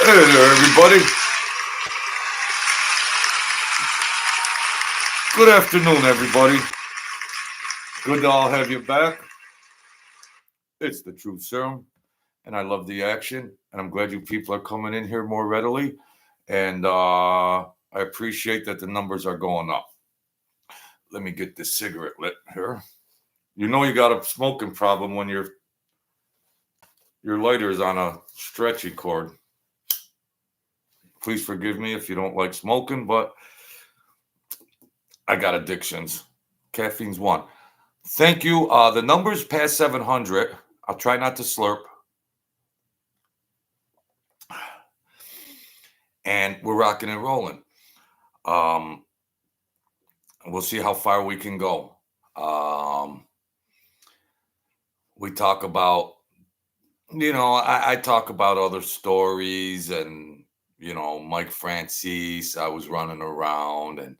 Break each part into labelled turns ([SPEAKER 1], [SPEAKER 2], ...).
[SPEAKER 1] Hey there, everybody. Good afternoon, everybody. Good to all have you back. It's the Truth Serum, and I love the action. And I'm glad you people are coming in here more readily. And I appreciate that the numbers are going up. Let me get this cigarette lit here. You know you got a smoking problem when your lighter is on a stretchy cord. Please forgive me if you don't like smoking, but I got addictions. Caffeine's one. Thank you. The numbers past 700. I'll try not to slurp. And we're rocking and rolling. Um, we'll see how far we can go. Um, we talk about, I talk about other stories and, Mike Franzese. I was running around and,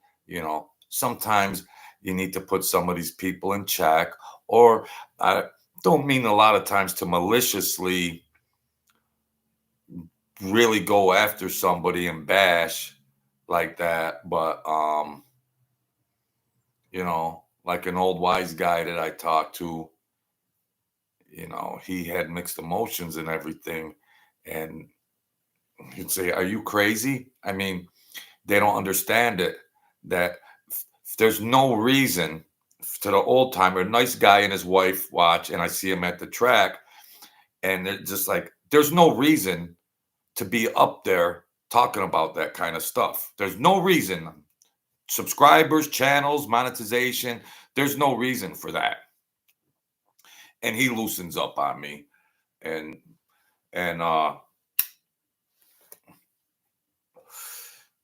[SPEAKER 1] sometimes you need to put some of these people in check. Or I don't mean a lot of times to maliciously really go after somebody and bash like that, but like an old wise guy that I talked to, he had mixed emotions and everything, and he'd say, "Are you crazy?" I mean, they don't understand it, that there's no reason to the old timer, nice guy and his wife watch, and I see him at the track, and it's just like there's no reason to be up there talking about that kind of stuff. There's no reason. Subscribers, channels, monetization, there's no reason for that. And he loosens up on me. And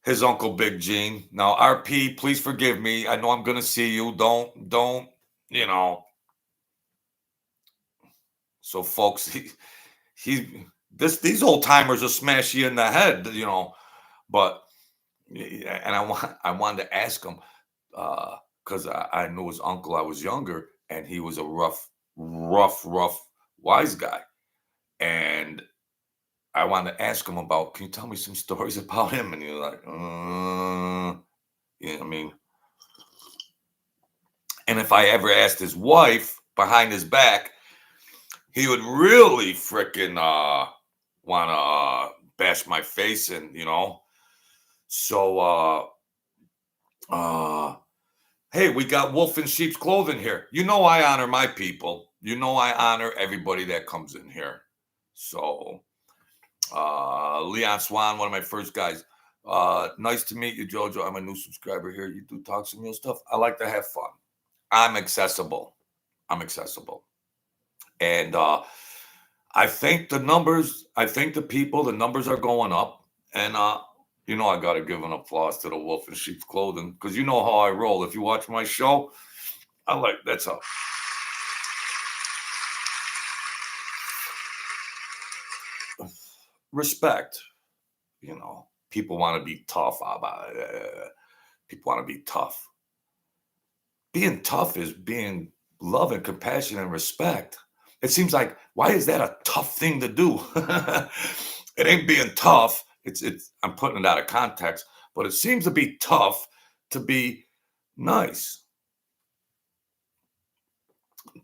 [SPEAKER 1] his uncle Big Gene. Now, RP, please forgive me. I know I'm gonna see you. Don't, you know. So folks, these old timers will smash you in the head, but and I wanted to ask him because I knew his uncle. I was younger, and he was a rough, wise guy. And I wanted to ask him about. Can you tell me some stories about him? And he was like, I mean. And if I ever asked his wife behind his back, he would really freaking want to bash my face, and So hey, we got wolf in sheep's clothing here. I honor my people. I honor everybody that comes in here. So Leon Swan, one of my first guys. Nice to meet you, Jojo. I'm a new subscriber here. You do talk some real stuff. I like to have fun. I'm accessible. And I think the people, the numbers are going up. And I got to give an applause to the wolf in sheep's clothing, because you know how I roll. If you watch my show, that's a respect. People want to be tough. People want to be tough. Being tough is being love and compassion and respect. It seems like, why is that a tough thing to do? It ain't being tough. It's I'm putting it out of context, but it seems to be tough to be nice.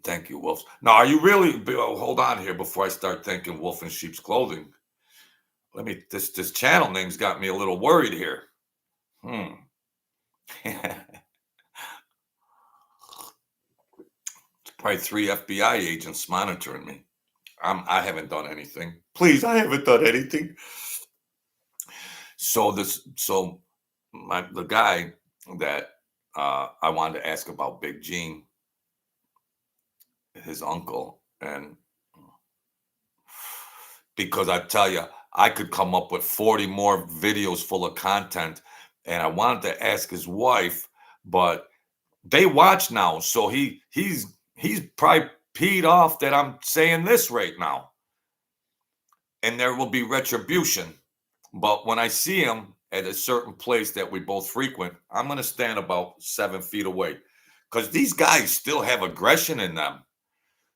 [SPEAKER 1] Thank you, Wolves. Now, are you really? Hold on here before I start thinking wolf in sheep's clothing. This channel name's got me a little worried here. Probably 3 FBI agents monitoring me. I haven't done anything. Please, I haven't done anything. So the guy that I wanted to ask about Big Gene, his uncle, and because I tell you, I could come up with 40 more videos full of content, and I wanted to ask his wife, but they watch now, so he's probably peed off that I'm saying this right now, and there will be retribution. But when I see him at a certain place that we both frequent, I'm going to stand about 7 feet away, because these guys still have aggression in them.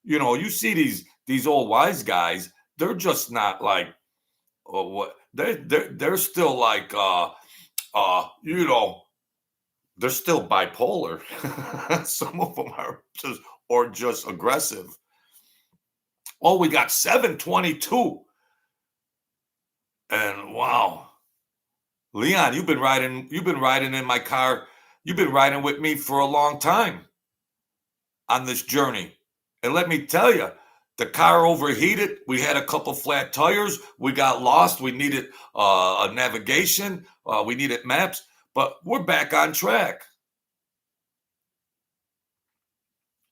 [SPEAKER 1] You see these old wise guys, they're just not like what they're still like you know, they're still bipolar. Some of them are just aggressive. Oh, we got 722. And wow. Leon, you've been riding in my car. You've been riding with me for a long time on this journey. And let me tell you, the car overheated. We had a couple flat tires. We got lost. We needed a navigation. We needed maps, but we're back on track.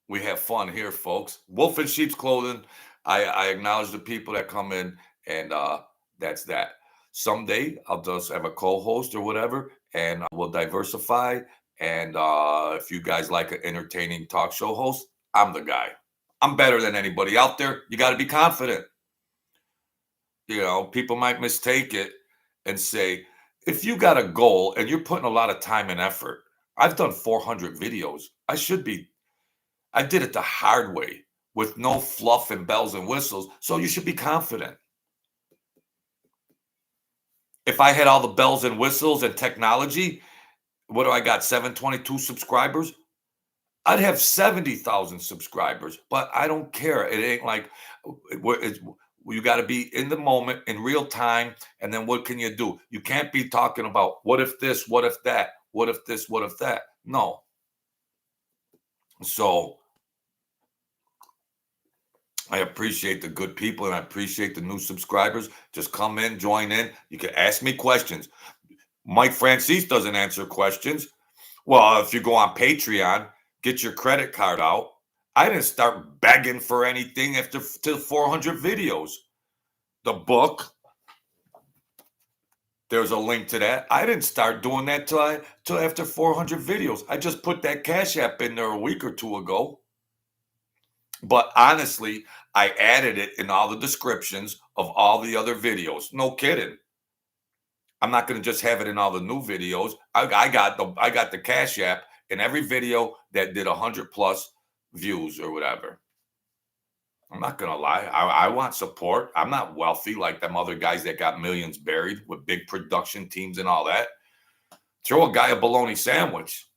[SPEAKER 1] We have fun here, folks. Wolf in sheep's clothing. I acknowledge the people that come in, and that's that. Someday I'll just have a co-host or whatever, and we'll diversify. And if you guys like an entertaining talk show host, I'm the guy. I'm better than anybody out there. You got to be confident. You know, people might mistake it and say, if you got a goal and you're putting a lot of time and effort, I've done 400 videos. I did it the hard way with no fluff and bells and whistles. So you should be confident. If I had all the bells and whistles and technology, what do I got? 722 subscribers? I'd have 70,000 subscribers, but I don't care. It ain't like you got to be in the moment in real time. And then what can you do? You can't be talking about what if this, what if that, what if this, what if that. No. So I appreciate the good people and I appreciate the new subscribers. Just come in, join in. You can ask me questions. Mike Franzese doesn't answer questions. Well, if you go on Patreon, get your credit card out. I didn't start begging for anything after 400 videos. The book, there's a link to that. I didn't start doing that till after 400 videos. I just put that Cash App in there a week or two ago. But honestly, I added it in all the descriptions of all the other videos. No kidding. I'm not going to just have it in all the new videos. I got the Cash App in every video that did 100 plus views or whatever. I'm not going to lie. I want support. I'm not wealthy like them other guys that got millions buried with big production teams and all that. Throw a guy a bologna sandwich.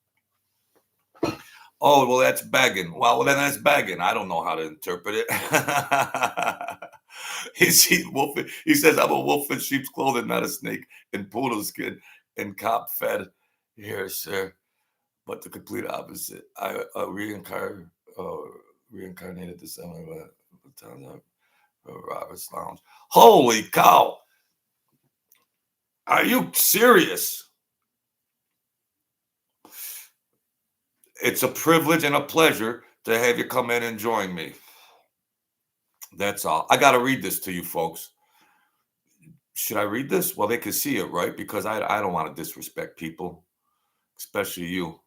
[SPEAKER 1] Oh, well, that's begging. Well, then that's begging. I don't know how to interpret it. He says, I'm a wolf in sheep's clothing, not a snake in poodle skin and cop fed. Here, sir. But the complete opposite. I reincarnated this summer Robert's Lounge. Holy cow. Are you serious? It's a privilege and a pleasure to have you come in and join me. That's all. I got to read this to you, folks. Should I read this? Well, they can see it, right? Because I don't want to disrespect people, especially you.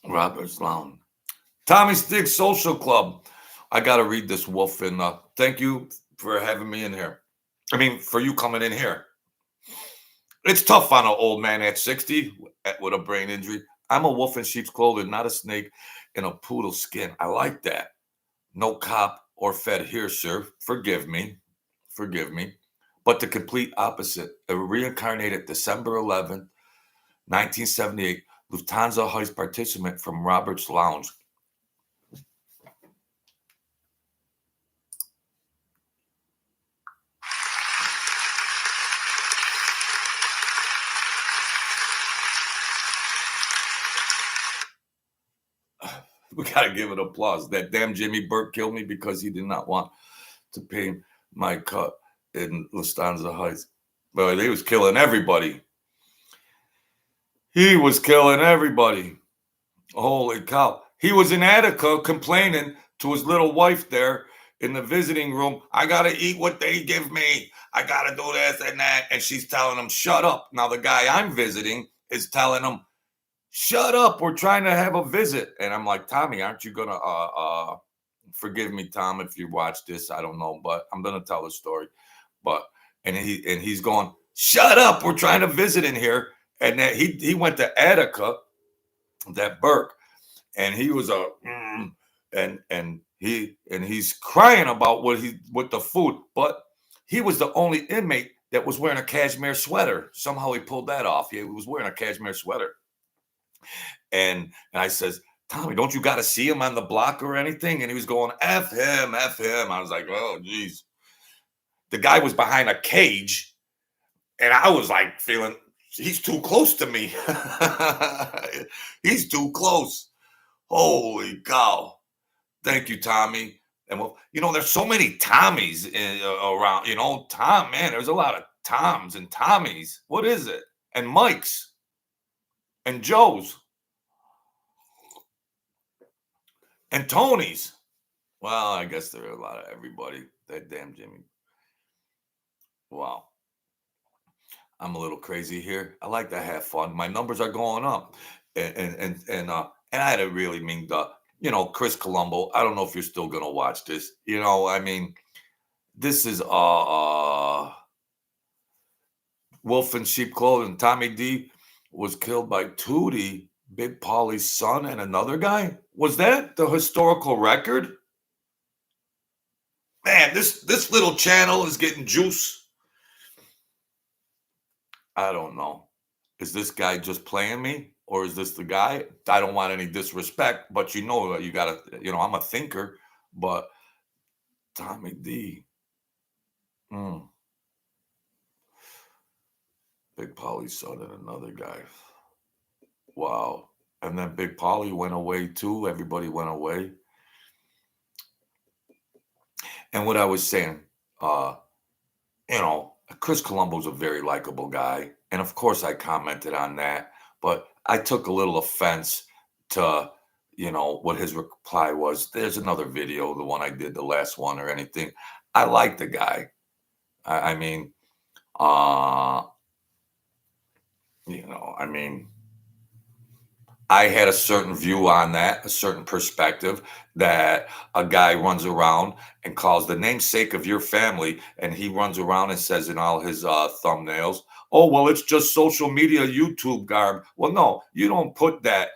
[SPEAKER 1] Robert's Lounge. Tommy Stiggs Social Club. I got to read this, Wolf, and thank you for having me in here. I mean, for you coming in here. It's tough on an old man at 60 with a brain injury. I'm a wolf in sheep's clothing, not a snake in a poodle skin. I like that. No cop or fed here, sir. Forgive me. Forgive me. But the complete opposite. A reincarnated December 11th, 1978, Lufthansa heist participant from Robert's Lounge. We got to give it applause. That damn Jimmy Burke killed me because he did not want to pay my cut in Lufthansa Heights. But he was killing everybody. He was killing everybody. Holy cow. He was in Attica complaining to his little wife there in the visiting room. I got to eat what they give me. I got to do this and that. And she's telling him, shut up. Now the guy I'm visiting is telling him, shut up, we're trying to have a visit. And I'm like, Tommy, aren't you going to, forgive me, Tom, if you watch this, I don't know, but I'm going to tell the story. And he's going, shut up, we're trying to visit in here. And then he went to Attica, that Burke, and he was and he's crying about what the food, but he was the only inmate that was wearing a cashmere sweater. Somehow he pulled that off. He was wearing a cashmere sweater. And I says, Tommy, don't you got to see him on the block or anything? And he was going, F him, F him. I was like, oh, geez. The guy was behind a cage, and I was like feeling, he's too close to me. He's too close. Holy cow. Thank you, Tommy. And well, there's so many Tommies around, Tom, man, there's a lot of Toms and Tommies. What is it? And Mikes and Joes and Tonys. Well, I guess there are a lot of everybody. That damn Jimmy. Wow. I'm a little crazy here. I like to have fun. My numbers are going up. And I had a really mean Chris Colombo. I don't know if you're still gonna watch this. I mean, this is Wolf in Sheep Clothing. Tommy D was killed by Tootie, Big Paulie's son, and another guy. Was that the historical record? Man, this little channel is getting juice. I don't know. Is this guy just playing me? Or is this the guy? I don't want any disrespect, but you gotta, I'm a thinker, but Tommy D. Big Paulie's son and another guy. Wow. And then Big Paulie went away too. Everybody went away. And what I was saying, Chris Colombo's a very likable guy. And of course I commented on that, but I took a little offense to, what his reply was. There's another video, the one I did, the last one or anything. I like the guy. I mean, I had a certain view on that, a certain perspective, that a guy runs around and calls the namesake of your family, and he runs around and says in all his thumbnails, oh, well, it's just social media, YouTube garb. Well, no, you don't put that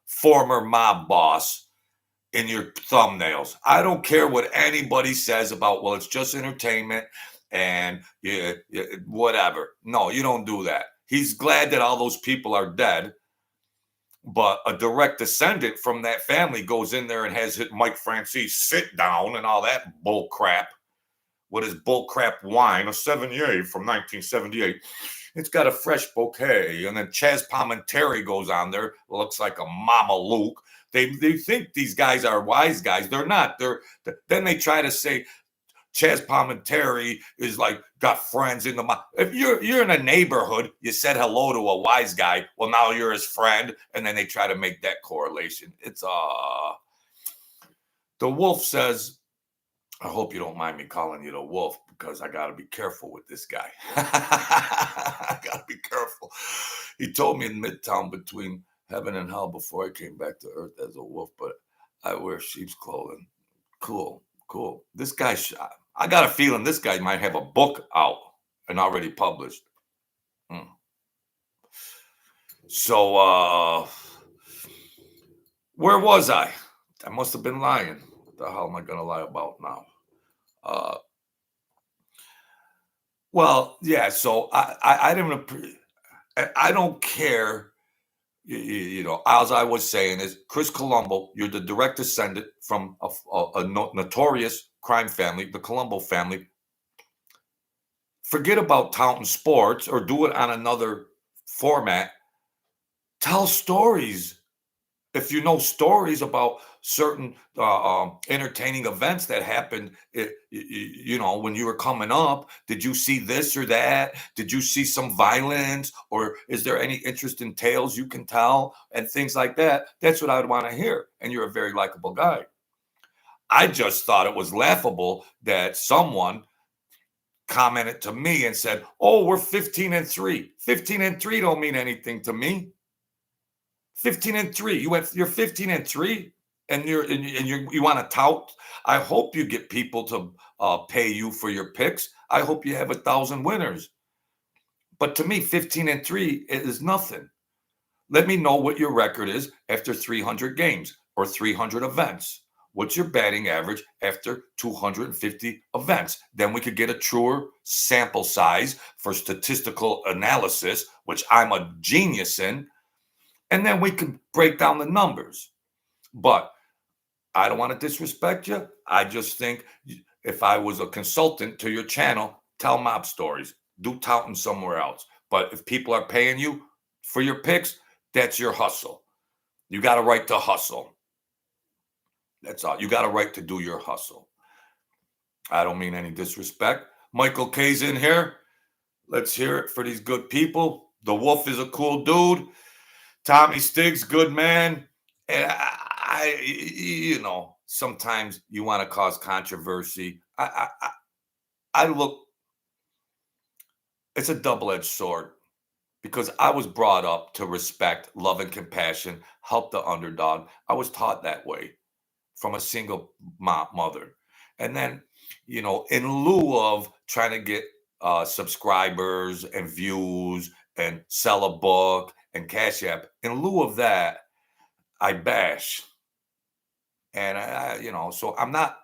[SPEAKER 1] former mob boss in your thumbnails. I don't care what anybody says about, well, it's just entertainment and whatever. No, you don't do that. He's glad that all those people are dead. But a direct descendant from that family goes in there and has Mike Franzese sit down and all that bull crap with his bull crap wine, a Sauvignon from 1978. It's got a fresh bouquet. And then Chaz Palminteri goes on there, looks like a Mama Luke. They think these guys are wise guys. They're not. Then they try to say Chaz Palminteri is like got friends in the. If you're in a neighborhood, you said hello to a wise guy. Well, now you're his friend, and then they try to make that correlation. It's the Wolf says, I hope you don't mind me calling you the Wolf because I got to be careful with this guy. I got to be careful. He told me in Midtown between heaven and hell before I came back to earth as a wolf, but I wear sheep's clothing. Cool. This guy, I got a feeling this guy might have a book out and already published. So, where was I? I must have been lying. What the hell am I going to lie about now? Well, yeah. So I don't care. As I was saying is Chris Colombo, you're the direct descendant from a notorious crime family, the Colombo family. Forget about touting sports or do it on another format. Tell stories. If you know stories about certain entertaining events that happened, when you were coming up, did you see this or that? Did you see some violence? Or is there any interesting tales you can tell and things like that? That's what I'd want to hear. And you're a very likable guy. I just thought it was laughable that someone commented to me and said, oh, we're 15-3. 15-3 don't mean anything to me. 15-3. You're 15-3, and you want to tout. I hope you get people to pay you for your picks. I hope you have 1,000 winners. But to me, 15-3 is nothing. Let me know what your record is after 300 games, or 300 events. What's your batting average after 250 events? Then we could get a truer sample size for statistical analysis, which I'm a genius in. And then we can break down the numbers. But I don't want to disrespect you. I just think if I was a consultant to your channel, tell mob stories. Do touting somewhere else. But if people are paying you for your picks, that's your hustle. You got a right to hustle. That's all. You got a right to do your hustle. I don't mean any disrespect. Michael K's in here. Let's hear it for these good people. The Wolf is a cool dude. Tommy Stiggs, good man. And you know, sometimes you want to cause controversy. I look, it's a double-edged sword because I was brought up to respect, love, and compassion, help the underdog. I was taught that way from a single mother. And then, you know, in lieu of trying to get subscribers and views and sell a book and cash app, in lieu of that, I bash. And you know, so I'm not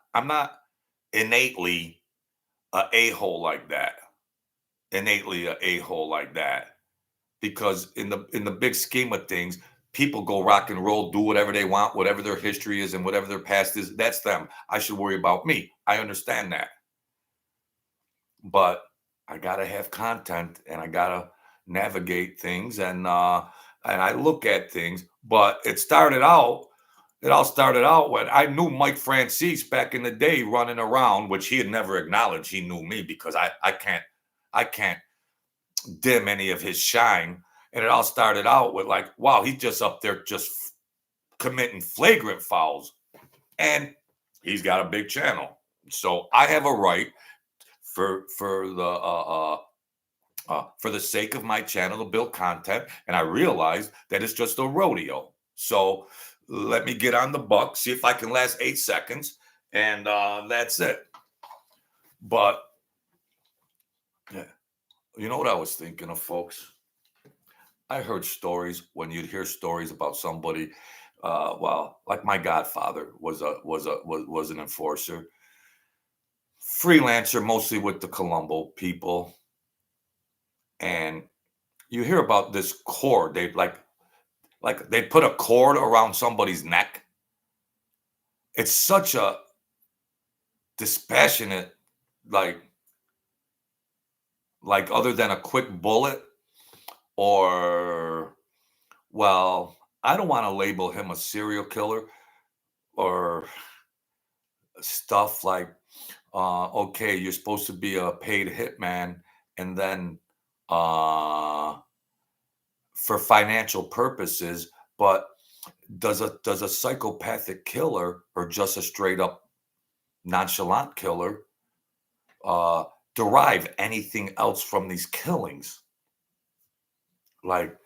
[SPEAKER 1] innately a-hole like that. Innately a-hole like that. Because in the big scheme of things, people go rock and roll, do whatever they want, whatever their history is and whatever their past is, that's them. I should worry about me. I understand that. But I gotta have content and I gotta navigate things and I look at things. But it all started out when I knew Mike Franzese back in the day running around, which he had never acknowledged he knew me because I can't dim any of his shine. And it all started out with like, wow, he's just up there just committing flagrant fouls. And he's got a big channel. So I have a right for the sake of my channel to build content. And I realized that it's just a rodeo. So let me get on the buck, see if I can last 8 seconds. And that's it. But yeah, you know what I was thinking of, folks? I heard stories when you'd hear stories about somebody, well, like my godfather was an enforcer, freelancer, mostly with the Colombo people, and you hear about this cord. They like they put a cord around somebody's neck. It's such a dispassionate, like other than a quick bullet or well, I don't want to label him a serial killer or stuff like, okay, you're supposed to be a paid hitman, and then for financial purposes, but does a psychopathic killer or just a straight up nonchalant killer derive anything else from these killings? Like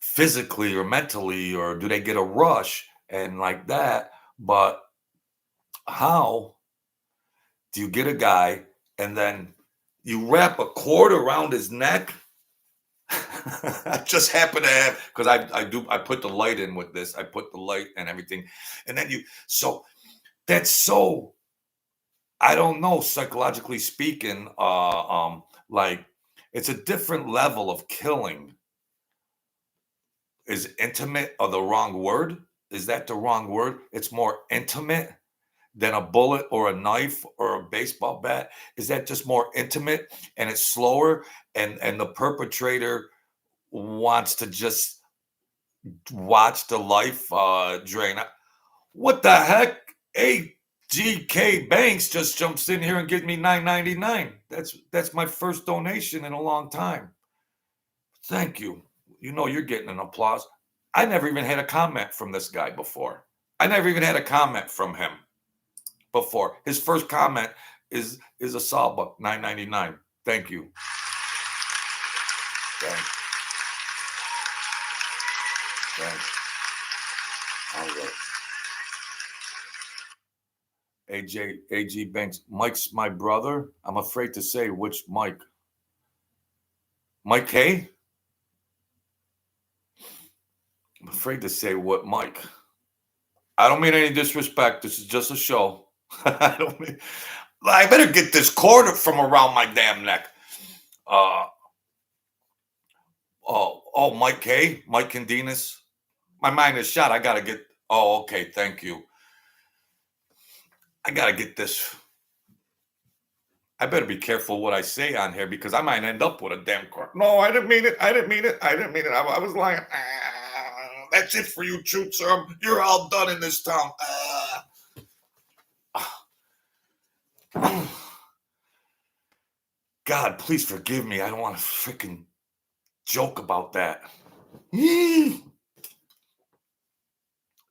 [SPEAKER 1] physically or mentally, or do they get a rush and like that? But how do you get a guy and then you wrap a cord around his neck? I just happen to have because I put the light in with this. I put the light and everything, and then so that's so I don't know, psychologically speaking, like it's a different level of killing. Is intimate the wrong word? Is that the wrong word? It's more intimate than a bullet or a knife or a baseball bat. Is that just more intimate and it's slower and the perpetrator wants to just watch the life drain? What the heck? AGK Banks just jumps in here and gives me $9.99. That's my first donation in a long time. Thank you. You know you're getting an applause. I never even had a comment from this guy before. I never even had a comment from him before. His first comment is a sawbuck, $9.99. Thank you. Thanks. All right. AG Banks. Mike's my brother. I'm afraid to say which Mike. Mike K? I'm afraid to say what Mike. I don't mean any disrespect. This is just a show. I don't mean. I better get this cord from around my damn neck. Uh, Mike K, Mike Candinas. My mind is shot. I gotta get. Oh, okay. Thank you. I gotta get this. I better be careful what I say on here because I might end up with a damn cord. No, I didn't mean it. I didn't mean it. I didn't mean it. I was lying. That's it for you, troops. You're all done in this town. God, please forgive me. I don't want to freaking joke about that. In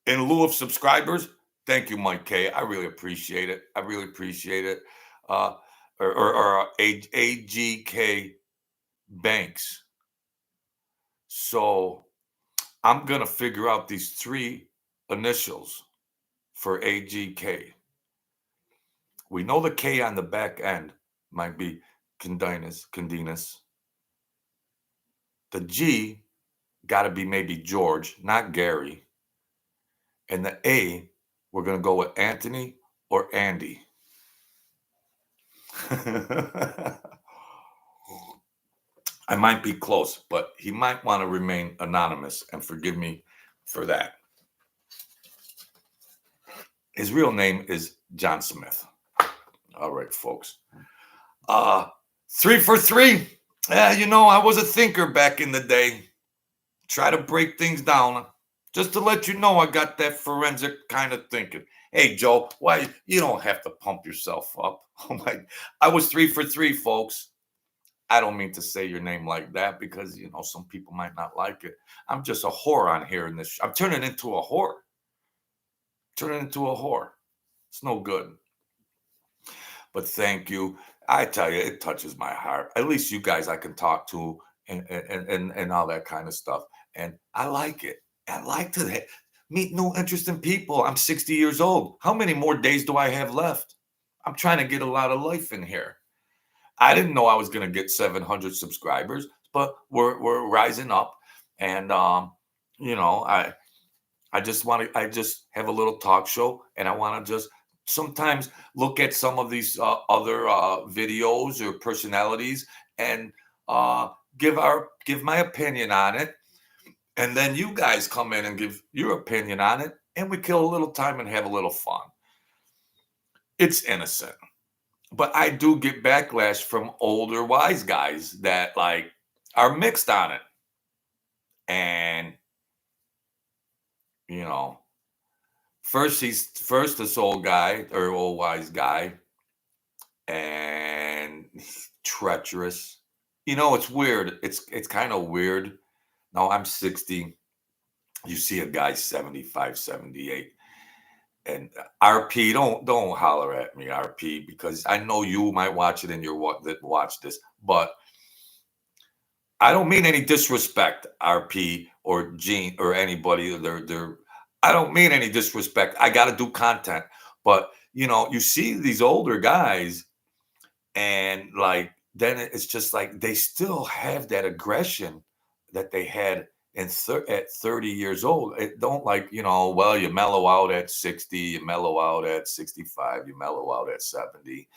[SPEAKER 1] lieu of subscribers, thank you, Mike K. I really appreciate it. I really appreciate it. Or AGK Banks. So I'm going to figure out these 3 initials for AGK. We know the K on the back end might be Candinas. The G got to be maybe George, not Gary. And the A, we're going to go with Anthony or Andy. I might be close, but he might want to remain anonymous, and forgive me for that. His real name is John Smith. All right, folks. 3 for 3. I was a thinker back in the day. Try to break things down. Just to let you know, I got that forensic kind of thinking. Hey, Joe, why you don't have to pump yourself up? Oh my! I was 3 for 3, folks. I don't mean to say your name like that because some people might not like it. I'm just a whore on here in this. I'm turning into a whore. It's no good. But thank you. I tell you, it touches my heart. At least you guys I can talk to and all that kind of stuff. And I like it. I like to meet new interesting people. I'm 60 years old. How many more days do I have left? I'm trying to get a lot of life in here. I didn't know I was going to get 700 subscribers, but we're rising up. And I just have a little talk show, and I want to just sometimes look at some of these other videos or personalities and give my opinion on it. And then you guys come in and give your opinion on it, and we kill a little time and have a little fun. It's innocent. But I do get backlash from older wise guys that are mixed on it. And first this old guy or old wise guy, and treacherous. It's weird. It's kind of weird. Now I'm 60. You see a guy 75, 78. And RP, don't holler at me, RP, because I know you might watch it and you're that watch this, but I don't mean any disrespect, RP or Gene or anybody. I don't mean any disrespect. I got to do content, but you see these older guys, and then it's just like they still have that aggression that they had at 30 years old. It don't well, you mellow out at 60, you mellow out at 65, you mellow out at 70,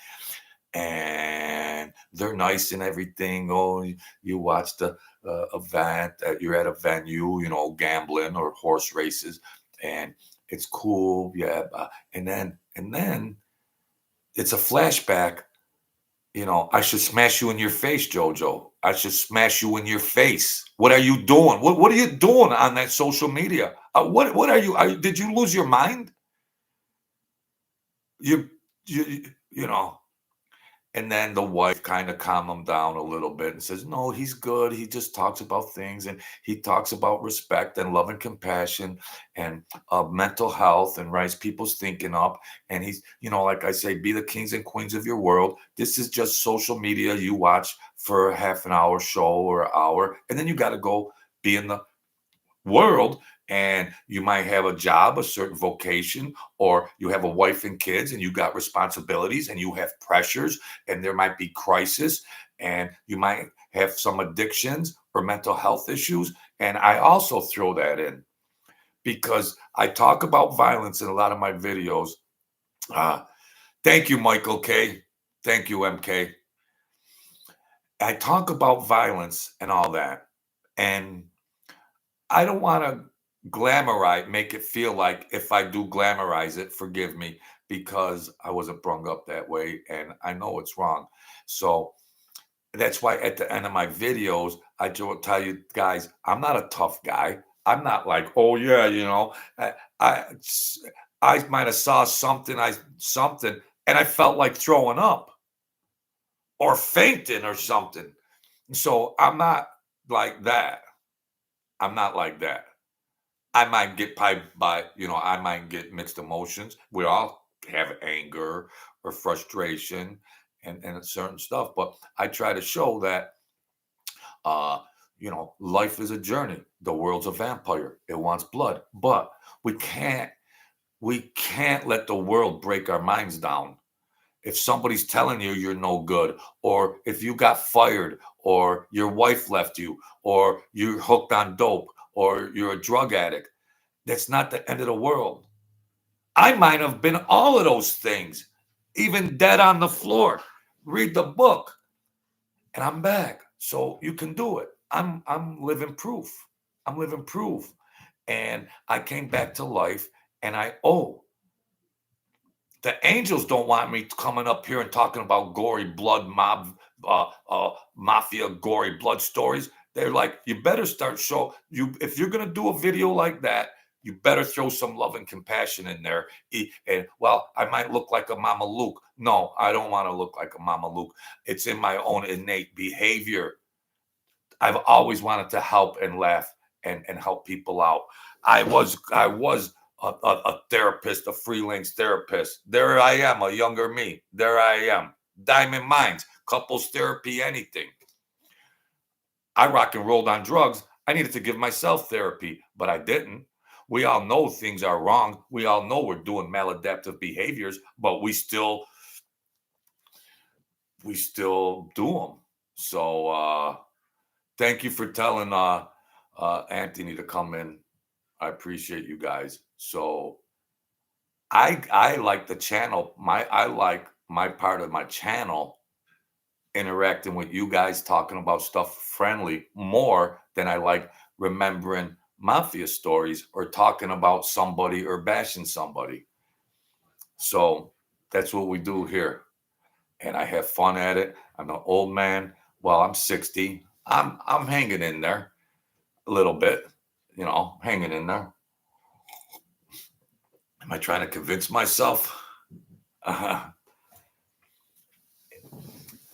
[SPEAKER 1] and they're nice and everything. Oh, you watch the event, you're at a venue, gambling or horse races, and it's cool. Yeah. And then it's a flashback. I should smash you in your face, Jojo. I should smash you in your face. What are you doing? What are you doing on that social media? What are you? Did you lose your mind? You know. And then the wife kind of calmed him down a little bit and says, no, he's good. He just talks about things, and he talks about respect and love and compassion and mental health and rise people's thinking up. And he's, like I say, be the kings and queens of your world. This is just social media you watch for a half an hour show or an hour. And then you got to go be in the world, and you might have a job, a certain vocation, or you have a wife and kids, and you got responsibilities, and you have pressures, and there might be crisis, and you might have some addictions or mental health issues. And I also throw that in because I talk about violence in a lot of my videos. Thank you, Michael K. Thank you, MK. I talk about violence and all that. And I don't want to make it feel like if I do glamorize it, forgive me, because I wasn't brought up that way and I know it's wrong. So that's why at the end of my videos, I will tell you guys, I'm not a tough guy. I'm not like, oh yeah, I I might have saw something and I felt like throwing up or fainting or something. So I'm not like that. I'm not like that. I might get piped by, I might get mixed emotions. We all have anger or frustration and certain stuff, but I try to show that uh, life is a journey. The world's a vampire. It wants blood. But we can't let the world break our minds down. If somebody's telling you you're no good, or if you got fired, or your wife left you, or you're hooked on dope, or you're a drug addict, that's not the end of the world. I might have been all of those things, even dead on the floor. Read the book, and I'm back. So you can do it. I'm living proof. I'm living proof. And I came back to life, and the angels don't want me coming up here and talking about gory blood mafia gory blood stories. They're like, you better start if you're gonna do a video like that, you better throw some love and compassion in there. And well, I might look like a Mama Luke. No, I don't want to look like a Mama Luke. It's in my own innate behavior. I've always wanted to help and laugh and help people out. I was a therapist, a freelance therapist. There I am, a younger me. There I am. Diamond Minds, couples therapy, anything. I rock and rolled on drugs. I needed to give myself therapy, but I didn't. We all know things are wrong. We all know we're doing maladaptive behaviors, but we still do them. So thank you for telling Anthony to come in. I appreciate you guys. So I like the channel. I like my part of my channel interacting with you guys, talking about stuff friendly more than I like remembering mafia stories or talking about somebody or bashing somebody. So that's what we do here. And I have fun at it. I'm an old man. Well, I'm 60. I'm hanging in there a little bit, hanging in there. Am I trying to convince myself?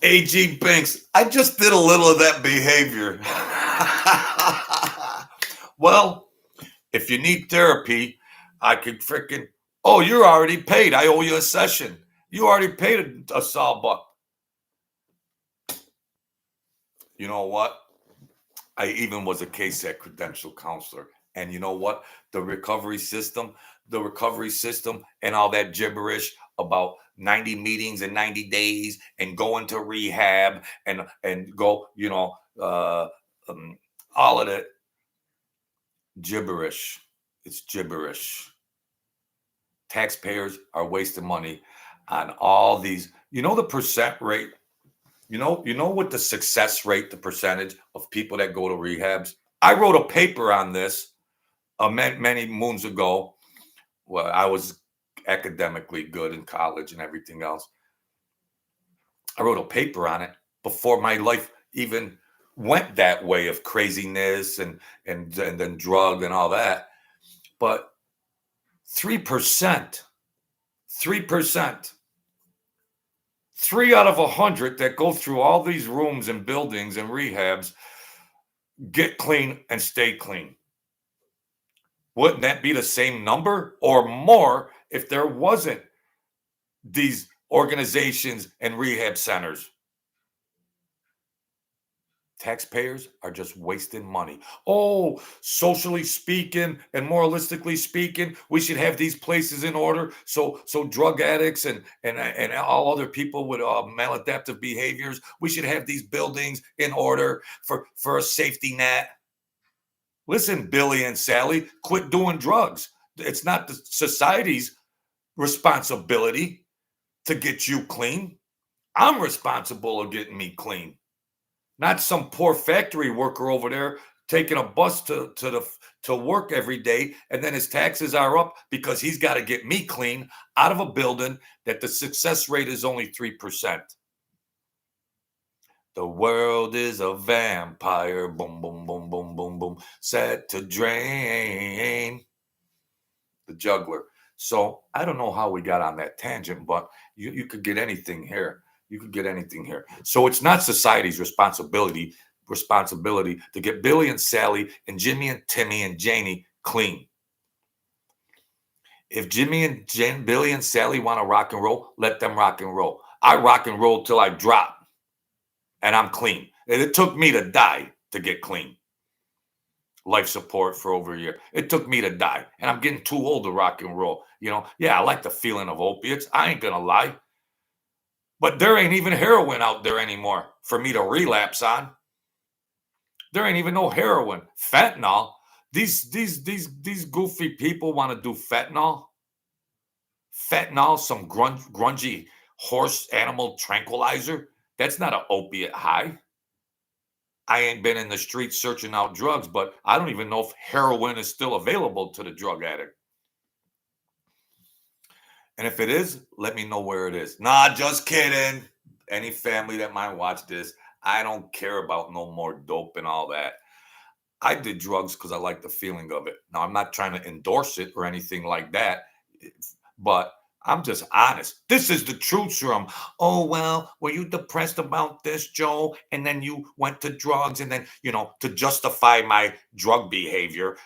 [SPEAKER 1] AG Banks, I just did a little of that behavior. Well, if you need therapy, I could freaking. Oh, you're already paid. I owe you a session. You already paid a sawbuck. You know what? I even was a KSAC credential counselor. And you know what? The recovery system and all that gibberish about 90 meetings in 90 days and going to rehab and go, all of that gibberish. It's gibberish. Taxpayers are wasting money on all these. You know the percent rate. You know what the success rate, the percentage of people that go to rehabs. I wrote a paper on this many moons ago. Well, I was academically good in college and everything else. I wrote a paper on it before my life even went that way of craziness and then drug and all that. But 3%, 3 out of 100 that go through all these rooms and buildings and rehabs get clean and stay clean. Wouldn't that be the same number or more if there wasn't these organizations and rehab centers? Taxpayers are just wasting money. Oh, socially speaking and moralistically speaking, we should have these places in order so drug addicts and all other people with maladaptive behaviors, we should have these buildings in order for a safety net. Listen, Billy and Sally, quit doing drugs. It's not the society's responsibility to get you clean. I'm responsible of getting me clean, not some poor factory worker over there taking a bus to work every day, and then his taxes are up because he's got to get me clean out of a building that the success rate is only 3%. The world is a vampire, boom, boom, boom, boom, boom, boom, set to drain. The juggler. So I don't know how we got on that tangent, but you could get anything here. You could get anything here. So it's not society's responsibility to get Billy and Sally and Jimmy and Timmy and Janie clean. If Jimmy and Billy and Sally want to rock and roll, let them rock and roll. I rock and roll till I drop, and I'm clean. And it took me to die to get clean. Life support for over a year. It took me to die, and I'm getting too old to rock and roll. Yeah, I like the feeling of opiates. I ain't gonna lie, but there ain't even heroin out there anymore for me to relapse on. There ain't even no heroin. Fentanyl. These goofy people want to do fentanyl. Fentanyl, some grungy horse animal tranquilizer. That's not an opiate high. I ain't been in the streets searching out drugs, but I don't even know if heroin is still available to the drug addict. And if it is, let me know where it is. Nah, just kidding. Any family that might watch this, I don't care about no more dope and all that. I did drugs because I like the feeling of it. Now, I'm not trying to endorse it or anything like that, but I'm just honest. This is the truth, Serum. Oh, well, were you depressed about this, Joe? And then you went to drugs and then, to justify my drug behavior,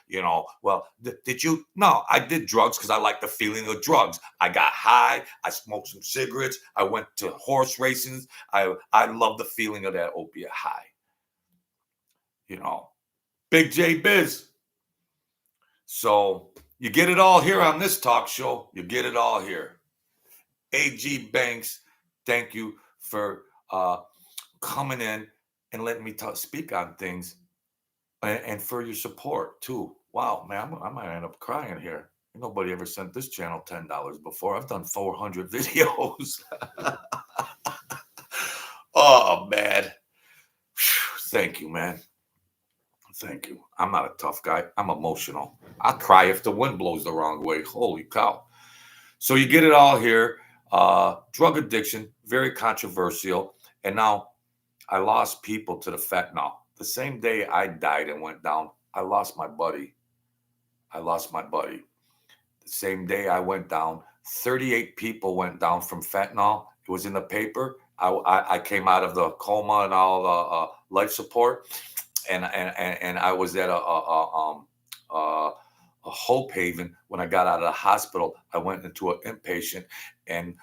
[SPEAKER 1] well, did you? No, I did drugs because I like the feeling of drugs. I got high. I smoked some cigarettes. I went to horse racing. I love the feeling of that opiate high. Big J Biz. So you get it all here on this talk show. You get it all here. AG Banks, thank you for coming in and letting me speak on things, and for your support too. Wow, man, I might end up crying here. Nobody ever sent this channel $10 before. I've done 400 videos. Oh, man. Thank you, man. Thank you. I'm not a tough guy. I'm emotional. I'll cry if the wind blows the wrong way. Holy cow. So you get it all here. Drug addiction, very controversial. And now I lost people to the fentanyl. The same day I died and went down, I lost my buddy. The same day I went down, 38 people went down from fentanyl. It was in the paper. I came out of the coma and all the life support. And I was at a Hope Haven when I got out of the hospital. I went into an inpatient, and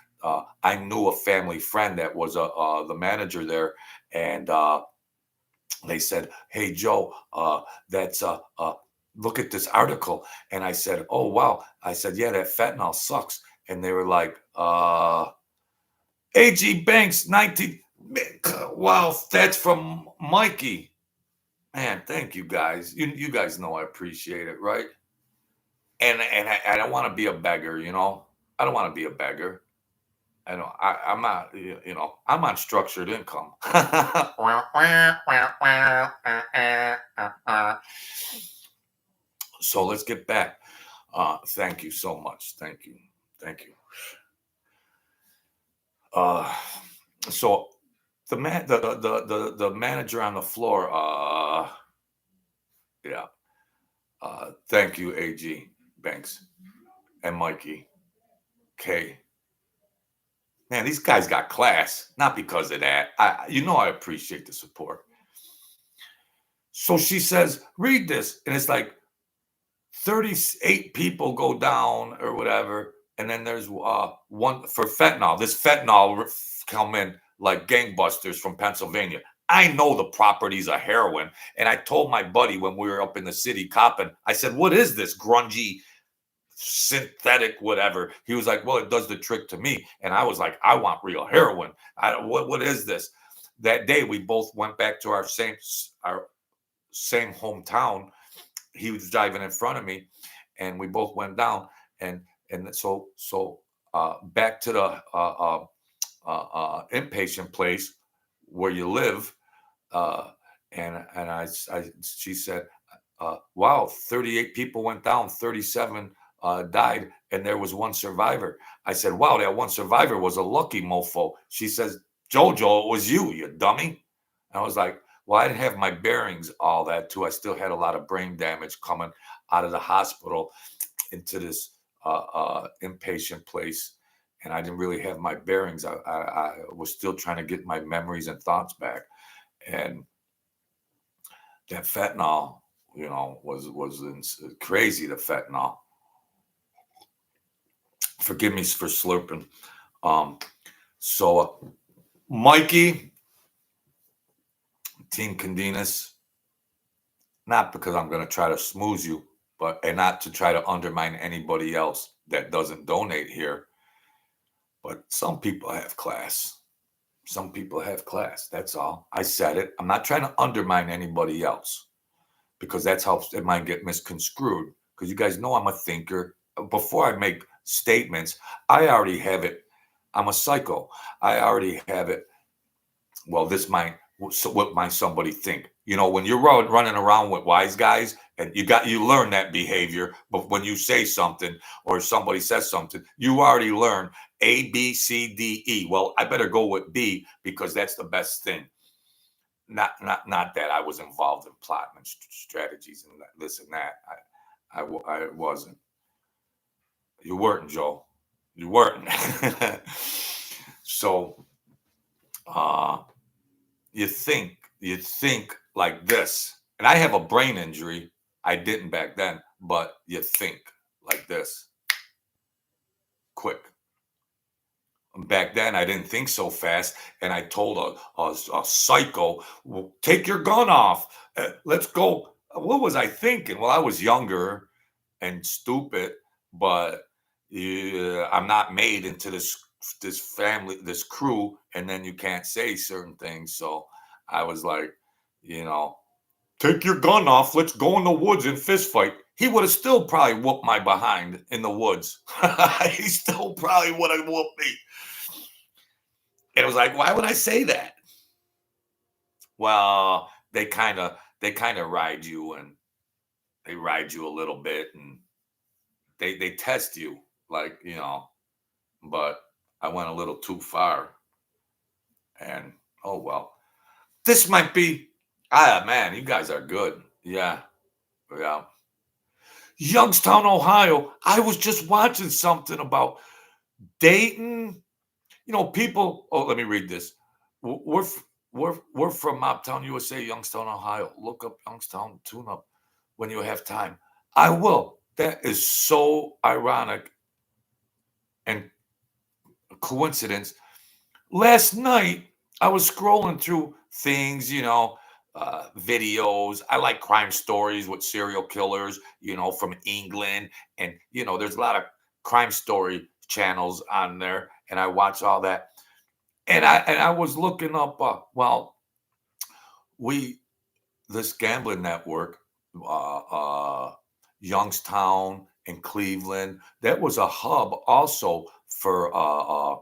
[SPEAKER 1] I knew a family friend that was the manager there, and they said, "Hey Joe, that's look at this article." And I said, "Oh wow." I said, "Yeah, that fentanyl sucks." And they were like, "AG Banks 19." Wow, that's from Mikey. Man, thank you guys. You guys know I appreciate it, right? And I don't want to be a beggar, I don't want to be a beggar. I'm not, I'm on structured income. So let's get back. Thank you so much. Thank you. So the manager on the floor, yeah. Thank you, AG Banks and Mikey K. Man, these guys got class, not because of that. I appreciate the support. So she says, read this. And it's like 38 people go down or whatever. And then there's one for fentanyl. This fentanyl come in like gangbusters from Pennsylvania. I know the properties of heroin. And I told my buddy when we were up in the city copping, I said, what is this grungy synthetic whatever? He was like, well, it does the trick to me. And I was like, I want real heroin. What is this? That day we both went back to our same hometown, he was driving in front of me, and we both went down, and back to the inpatient place where you live, uh, and she said, wow, 38 people went down, 37 died, and there was one survivor. I said, wow, that one survivor was a lucky mofo. She says, Jojo, it was you, you dummy. And I was like, well, I didn't have my bearings, all that too. I still had a lot of brain damage coming out of the hospital into this inpatient place. And I didn't really have my bearings. I was still trying to get my memories and thoughts back. And that fentanyl, was crazy. The fentanyl. Forgive me for slurping. Um, so Mikey, Team Candinas, not because I'm going to try to smooth you, and not to try to undermine anybody else that doesn't donate here. But some people have class. Some people have class. That's all. I said it. I'm not trying to undermine anybody else, because that's how it might get misconstrued. Because you guys know I'm a thinker. Before I make statements, I already have it. I'm a psycho. I already have it. Well, what might somebody think? When you're running around with wise guys, and you learn that behavior, but when you say something or somebody says something, you already learn A, B, C, D, E. Well, I better go with B because that's the best thing. Not that I was involved in plot and strategies and this and that. I wasn't. You weren't, Joe. You weren't. So, you think like this, and I have a brain injury. I didn't back then, but you think like this, quick. Back then, I didn't think so fast, and I told a psycho, well, "Take your gun off. Let's go." What was I thinking? Well, I was younger and stupid, but yeah, I'm not made into this family, this crew, and then you can't say certain things. So I was like, you know, take your gun off. Let's go in the woods and fist fight. He would have still probably whooped my behind in the woods. He still probably would have whooped me. And it was like, why would I say that? Well, they kind of ride you, and they ride you a little bit, and they test you, like, but I went a little too far, and oh well. This might be, man, you guys are good. Yeah. Yeah. Youngstown, Ohio. I was just watching something about Dayton. People. Oh, let me read this. We're from Mobtown, USA, Youngstown, Ohio. Look up Youngstown Tune Up when you have time. I will. That is so ironic and a coincidence. Last night, I was scrolling through things, videos. I like crime stories with serial killers, from England. And, there's a lot of crime story channels on there. And I watch all that. And I was looking up, we, this gambling network, uh, uh, Youngstown and Cleveland, that was a hub also for uh,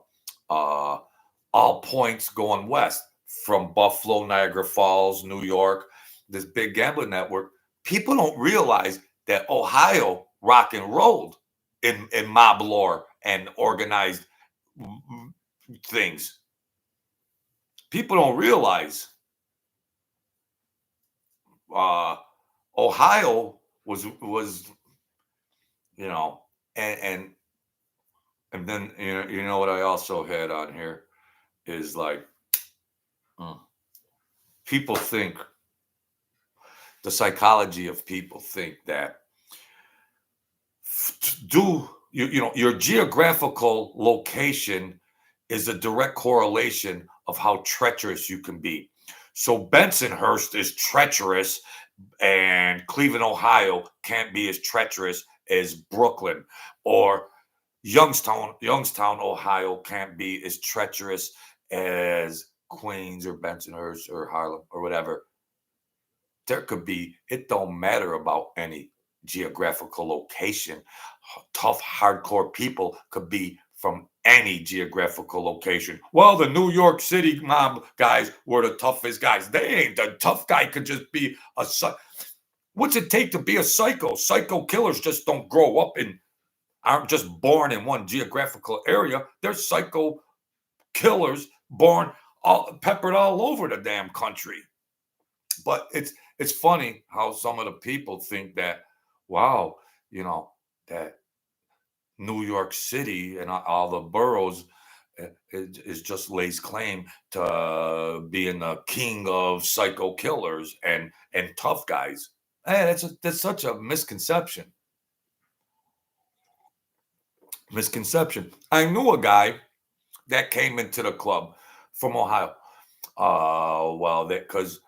[SPEAKER 1] all points going west from Buffalo, Niagara Falls, New York, this big gambling network. People don't realize that Ohio rock and rolled in mob lore and organized things. People don't realize uh, Ohio was you know and and and then what I also had on here is like, mm, people think, the psychology of people think that your geographical location is a direct correlation of how treacherous you can be. So Bensonhurst is treacherous, and Cleveland, Ohio can't be as treacherous as Brooklyn, or Youngstown, Ohio can't be as treacherous as Queens or Bensonhurst or Harlem or whatever. There could be, it don't matter about any geographical location. Tough, hardcore people could be from any geographical location. Well, the New York City mob guys were the toughest guys. They ain't. The tough guy could just be a. What's it take to be a psycho? Psycho killers just don't grow up in, aren't just born in one geographical area. They're psycho killers born peppered all over the damn country. But it's funny how some of the people think that, wow, that New York City and all the boroughs is just lays claim to being the king of psycho killers and tough guys. Hey, that's such a misconception. Misconception. I knew a guy that came into the club from Ohio. Well, that because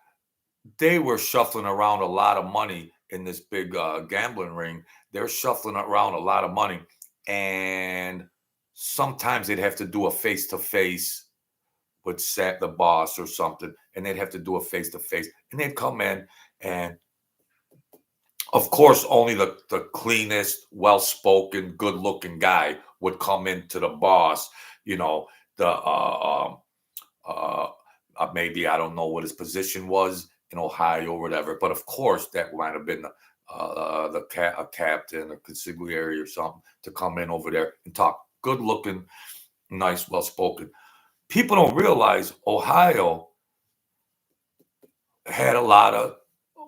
[SPEAKER 1] they were shuffling around a lot of money in this big gambling ring. They're shuffling around a lot of money, and sometimes they'd have to do a face to face with the boss or something, and they'd have to do a face to face, and they'd come in, and of course, only the cleanest, well spoken, good looking guy would come into the boss. The maybe I don't know what his position was in Ohio or whatever, but of course that might have been a captain, a consigliere or something to come in over there and talk. Good looking, nice, well spoken. People don't realize Ohio had a lot of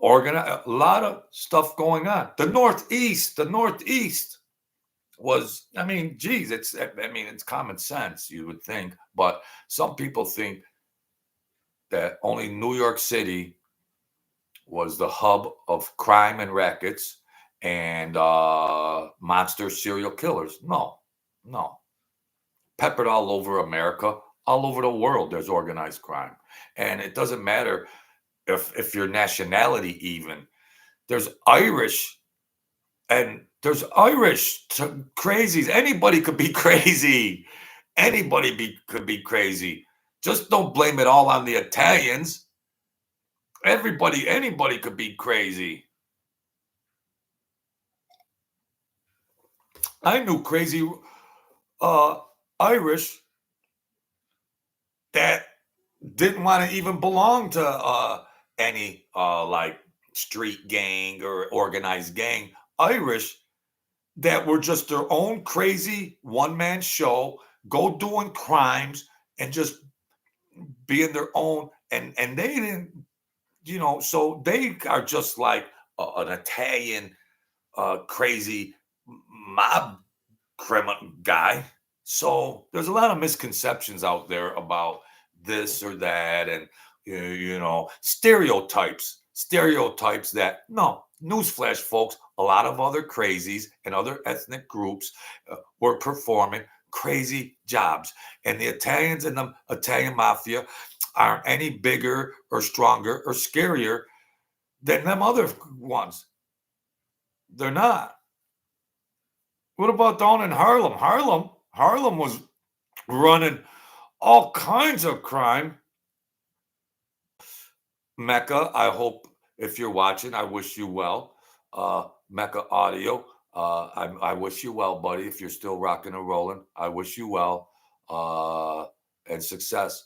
[SPEAKER 1] a lot of stuff going on. The Northeast was, I mean, geez, it's common sense, you would think, but some people think that only New York City was the hub of crime and rackets and monster serial killers. No. Peppered all over America, all over the world, there's organized crime. And it doesn't matter if your nationality even. There's Irish and there's Irish crazies. Anybody could be crazy. Could be crazy. Just don't blame it all on the Italians. Anybody could be crazy. I knew crazy Irish that didn't want to even belong to any like street gang or organized gang. Irish that were just their own crazy one-man show, go doing crimes and just being their own, and they didn't, so they are just like an Italian crazy mob criminal guy. So there's a lot of misconceptions out there about this or that, and stereotypes that, no, newsflash, folks, a lot of other crazies and other ethnic groups were performing crazy jobs, and the Italians and the Italian mafia aren't any bigger or stronger or scarier than them other ones. They're not. What about down in Harlem? Harlem was running all kinds of crime. Mecca, I hope if you're watching, I wish you well. Mecca Audio, I wish you well, buddy. If you're still rocking and rolling, I wish you well and success.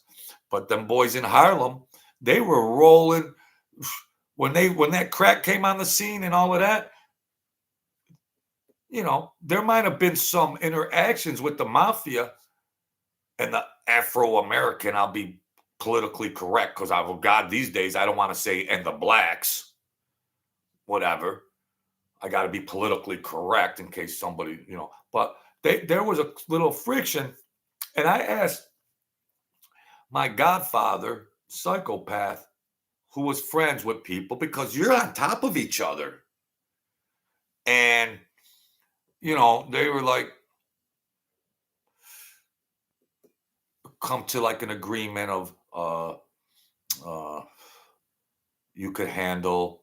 [SPEAKER 1] But them boys in Harlem, they were rolling when that crack came on the scene and all of that. There might have been some interactions with the mafia and the Afro-American. I'll be politically correct because God, these days I don't want to say and the blacks, whatever. I got to be politically correct in case somebody, but there was a little friction. And I asked my godfather, psychopath, who was friends with people, because you're on top of each other. And, they were like, come to like an agreement of you could handle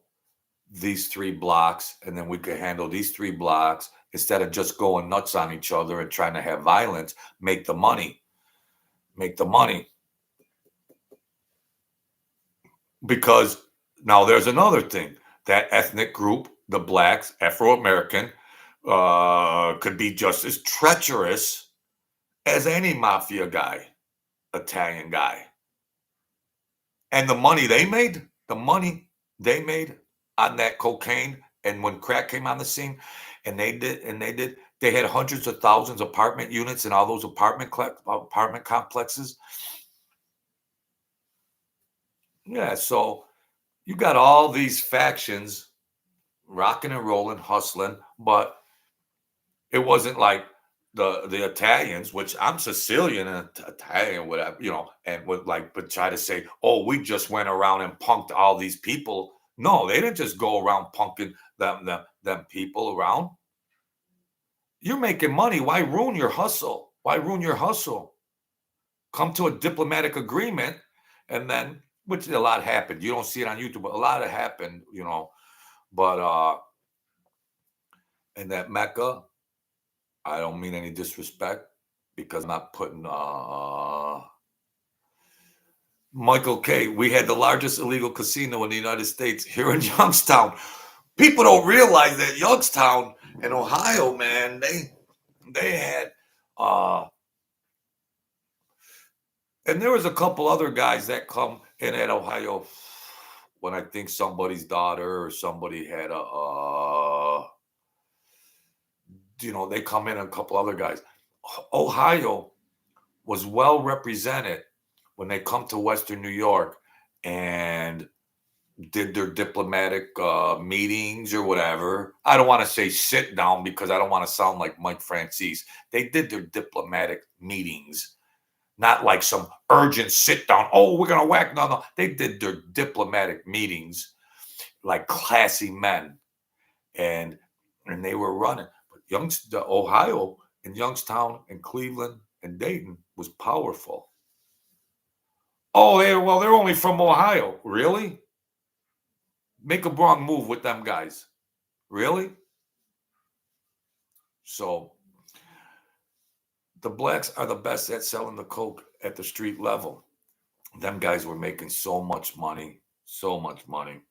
[SPEAKER 1] these 3 blocks, and then we could handle these 3 blocks, instead of just going nuts on each other and trying to have violence. Make the money because Now, there's another thing. That ethnic group, the blacks, Afro-American, could be just as treacherous as any mafia guy, Italian guy. And the money they made on that cocaine, and when crack came on the scene, they had hundreds of thousands of apartment units in all those apartment complexes. Yeah, so you got all these factions rocking and rolling, hustling, but it wasn't like the Italians, which I'm Sicilian and Italian, whatever, and would like, but try to say, oh, we just went around and punked all these people. No, they didn't just go around punking them people around. You're making money. Why ruin your hustle? Why ruin your hustle? Come to a diplomatic agreement, and then, which a lot happened. You don't see it on YouTube, but a lot of happened, But in that Mecca, I don't mean any disrespect because I'm not putting Michael K. We had the largest illegal casino in the United States here in Youngstown. People don't realize that Youngstown in Ohio, man, they had and there was a couple other guys that come in at Ohio when I think somebody's daughter or somebody had they come in, a couple other guys. Ohio was well represented when they come to Western New York and did their diplomatic meetings or whatever. I don't want to say sit down because I don't want to sound like Mike Franzese. They did their diplomatic meetings, not like some urgent sit down. Oh, we're going to whack. No. They did their diplomatic meetings like classy men. And they were running. But Ohio and Youngstown and Cleveland and Dayton was powerful. Oh, they're only from Ohio. Really? Make a wrong move with them guys. Really? So the blacks are the best at selling the coke at the street level. Them guys were making so much money, so much money.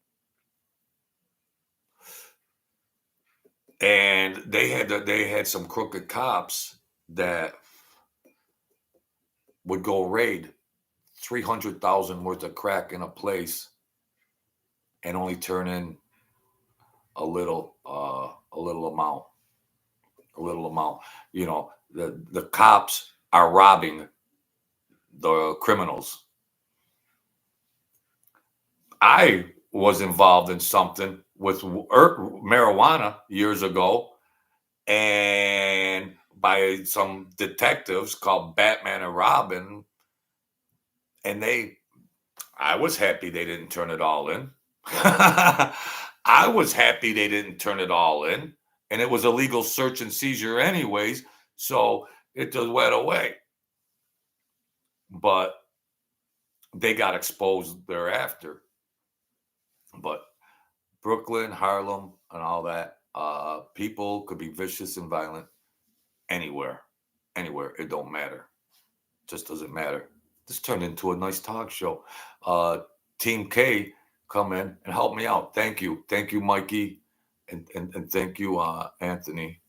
[SPEAKER 1] And they had some crooked cops that would go raid 300,000 worth of crack in a place and only turn in a little amount. The cops are robbing the criminals. I was involved in something with marijuana years ago, and by some detectives called Batman and Robin, and I was happy they didn't turn it all in. I was happy they didn't turn it all in, and it was a legal search and seizure anyways, so it just went away. But they got exposed thereafter. But Brooklyn, Harlem, and all that, people could be vicious and violent anywhere. It don't matter. Just doesn't matter. This turned into a nice talk show. Team K, come in and help me out. Thank you, Mikey, and thank you, Anthony.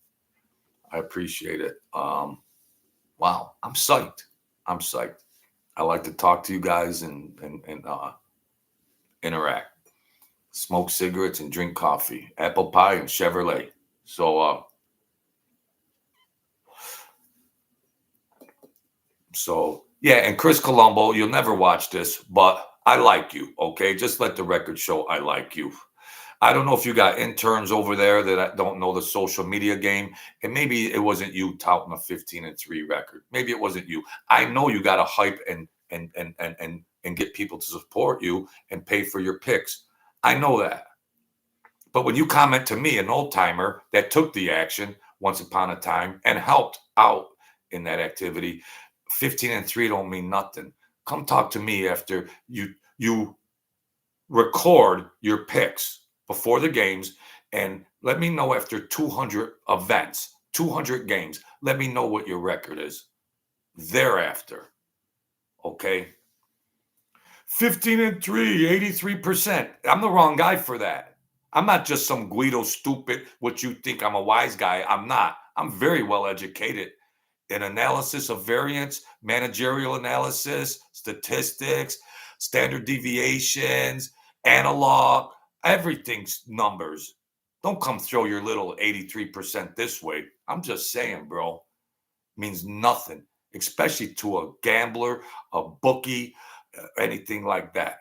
[SPEAKER 1] I appreciate it. Wow, I'm psyched. I like to talk to you guys and interact. Smoke cigarettes and drink coffee, apple pie and Chevrolet. So yeah, and Chris Colombo, you'll never watch this, but I like you, okay? Just let the record show I like you. I don't know if you got interns over there that don't know the social media game, and maybe it wasn't you touting a 15-3 record. Maybe it wasn't you. I know you got to hype and get people to support you and pay for your picks. I know that. But when you comment to me, an old timer that took the action once upon a time and helped out in that activity, 15-3 don't mean nothing. Come talk to me after you record your picks before the games, and let me know after 200 events, 200 games. Let me know what your record is thereafter. Okay? 15-3, 83%. I'm the wrong guy for that. I'm not just some Guido stupid, what you think I'm a wise guy. I'm not. I'm very well educated in analysis of variance, managerial analysis, statistics, standard deviations, analog, everything's numbers. Don't come throw your little 83% this way. I'm just saying, bro, means nothing, especially to a gambler, a bookie, anything like that.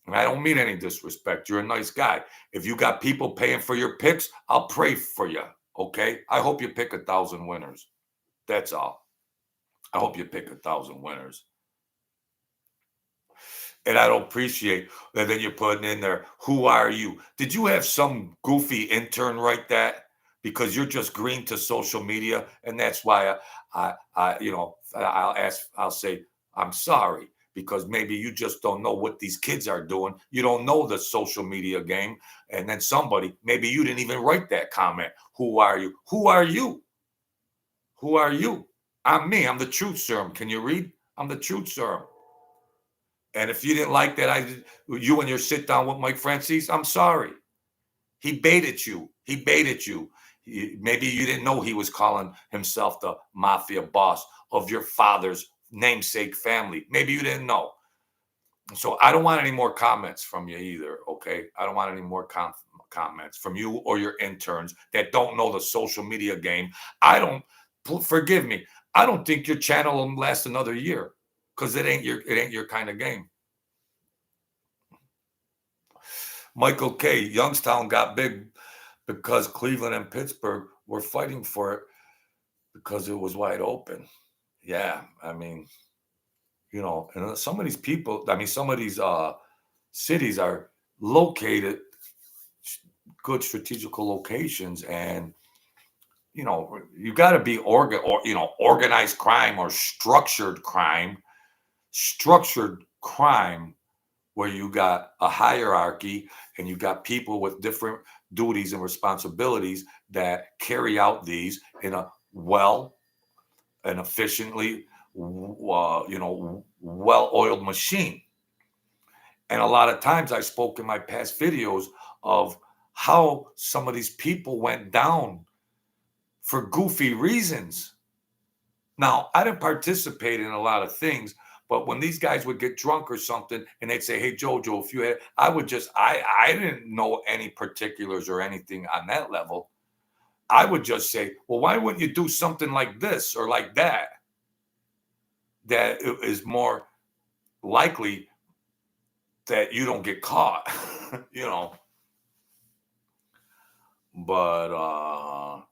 [SPEAKER 1] And I don't mean any disrespect. You're a nice guy. If you got people paying for your picks, I'll pray for you. Okay. I hope you pick 1,000 winners. That's all. I hope you pick 1,000 winners. And I don't appreciate that then you're putting in there, who are you? Did you have some goofy intern write that? Because you're just green to social media. And that's why I'll say, I'm sorry, because maybe you just don't know what these kids are doing. You don't know the social media game. And then maybe you didn't even write that comment. Who are you? Who are you? Who are you? I'm me. I'm the truth serum. Can you read? I'm the truth serum. And if you didn't like that, you and your sit down with Mike Franzese, I'm sorry. He baited you. He baited you. Maybe you didn't know he was calling himself the mafia boss of your father's namesake family. Maybe you didn't know. So I don't want any more comments from you either, okay? I don't want any more comments from you or your interns that don't know the social media game. Forgive me, I don't think your channel will last another year because it ain't your kind of game. Michael K. Youngstown got big because Cleveland and Pittsburgh were fighting for it because it was wide open. Yeah, I mean, and some of these people, some of these cities are located good strategical locations, and you got to be organized crime or structured crime where you got a hierarchy and you got people with different duties and responsibilities that carry out these in a well and efficiently, well-oiled machine. And a lot of times I spoke in my past videos of how some of these people went down for goofy reasons. Now, I didn't participate in a lot of things, but when these guys would get drunk or something and they'd say, hey, Jojo, if you had, I didn't know any particulars or anything on that level. I would just say, well, why wouldn't you do something like this or like that? That is more likely that you don't get caught, But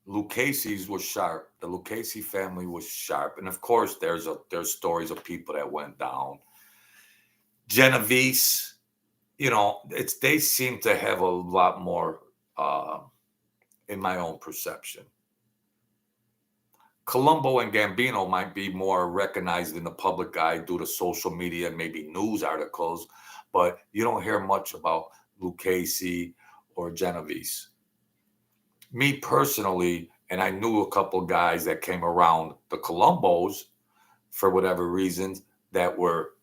[SPEAKER 1] Lucchese's was sharp. The Lucchese family was sharp. And of course, there's stories of people that went down. Genovese, they seem to have a lot more in my own perception. Colombo and Gambino might be more recognized in the public eye due to social media and maybe news articles, but you don't hear much about Lucchese or Genovese. Me personally, and I knew a couple guys that came around the Colombos for whatever reasons that were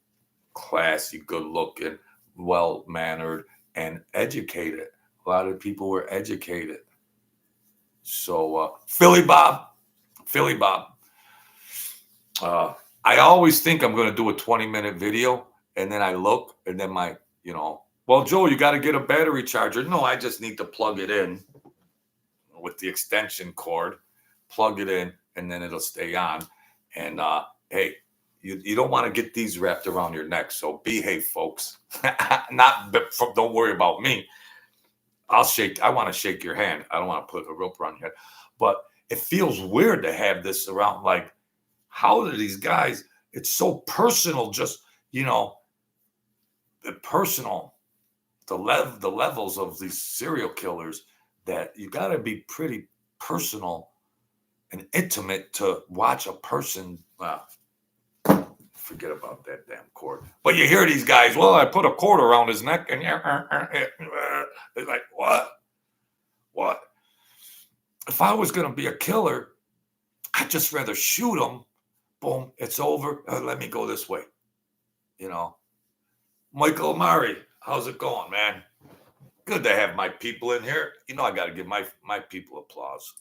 [SPEAKER 1] classy, good looking, well mannered, and educated. A lot of people were educated. So Philly Bob. I always think I'm going to do a 20-minute video, and then I look, and then well, Joe, you got to get a battery charger. No, I just need to plug it in with the extension cord, plug it in, and then it'll stay on. And hey, you don't want to get these wrapped around your neck, so behave, folks. Don't worry about me. I want to shake your hand. I don't want to put a rope around your head. But it feels weird to have this around. Like, how do these guys, it's so personal, just, personal, the levels of these serial killers, that you got to be pretty personal and intimate to watch a person. Forget about that damn cord. But you hear these guys, well, I put a cord around his neck, and they're like, what? If I was going to be a killer, I'd just rather shoot him. Boom, it's over. Let me go this way. you know, Michael Amari, how's it going, man? Good to have my people in here. You know, I got to give my people applause.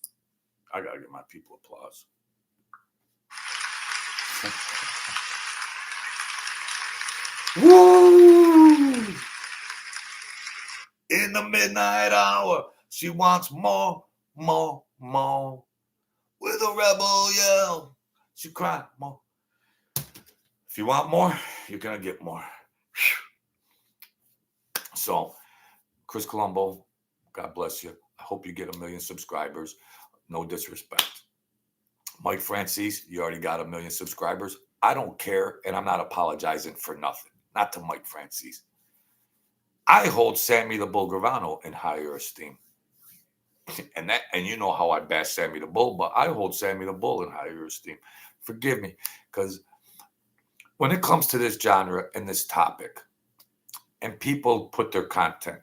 [SPEAKER 1] I got to give my people applause. Woo! In the midnight hour, she wants more, more, more. With a rebel yell, she cried more. If you want more, you're gonna get more. So, Chris Colombo, God bless you. I hope you get 1 million subscribers. No disrespect. Mike Franzese, you already got 1 million subscribers. I don't care, and I'm not apologizing for nothing. Not to Mike Franzese. I hold Sammy the Bull Gravano in higher esteem. And you know how I bash Sammy the Bull, but I hold Sammy the Bull in higher esteem. Forgive me, because when it comes to this genre and this topic, and people put their content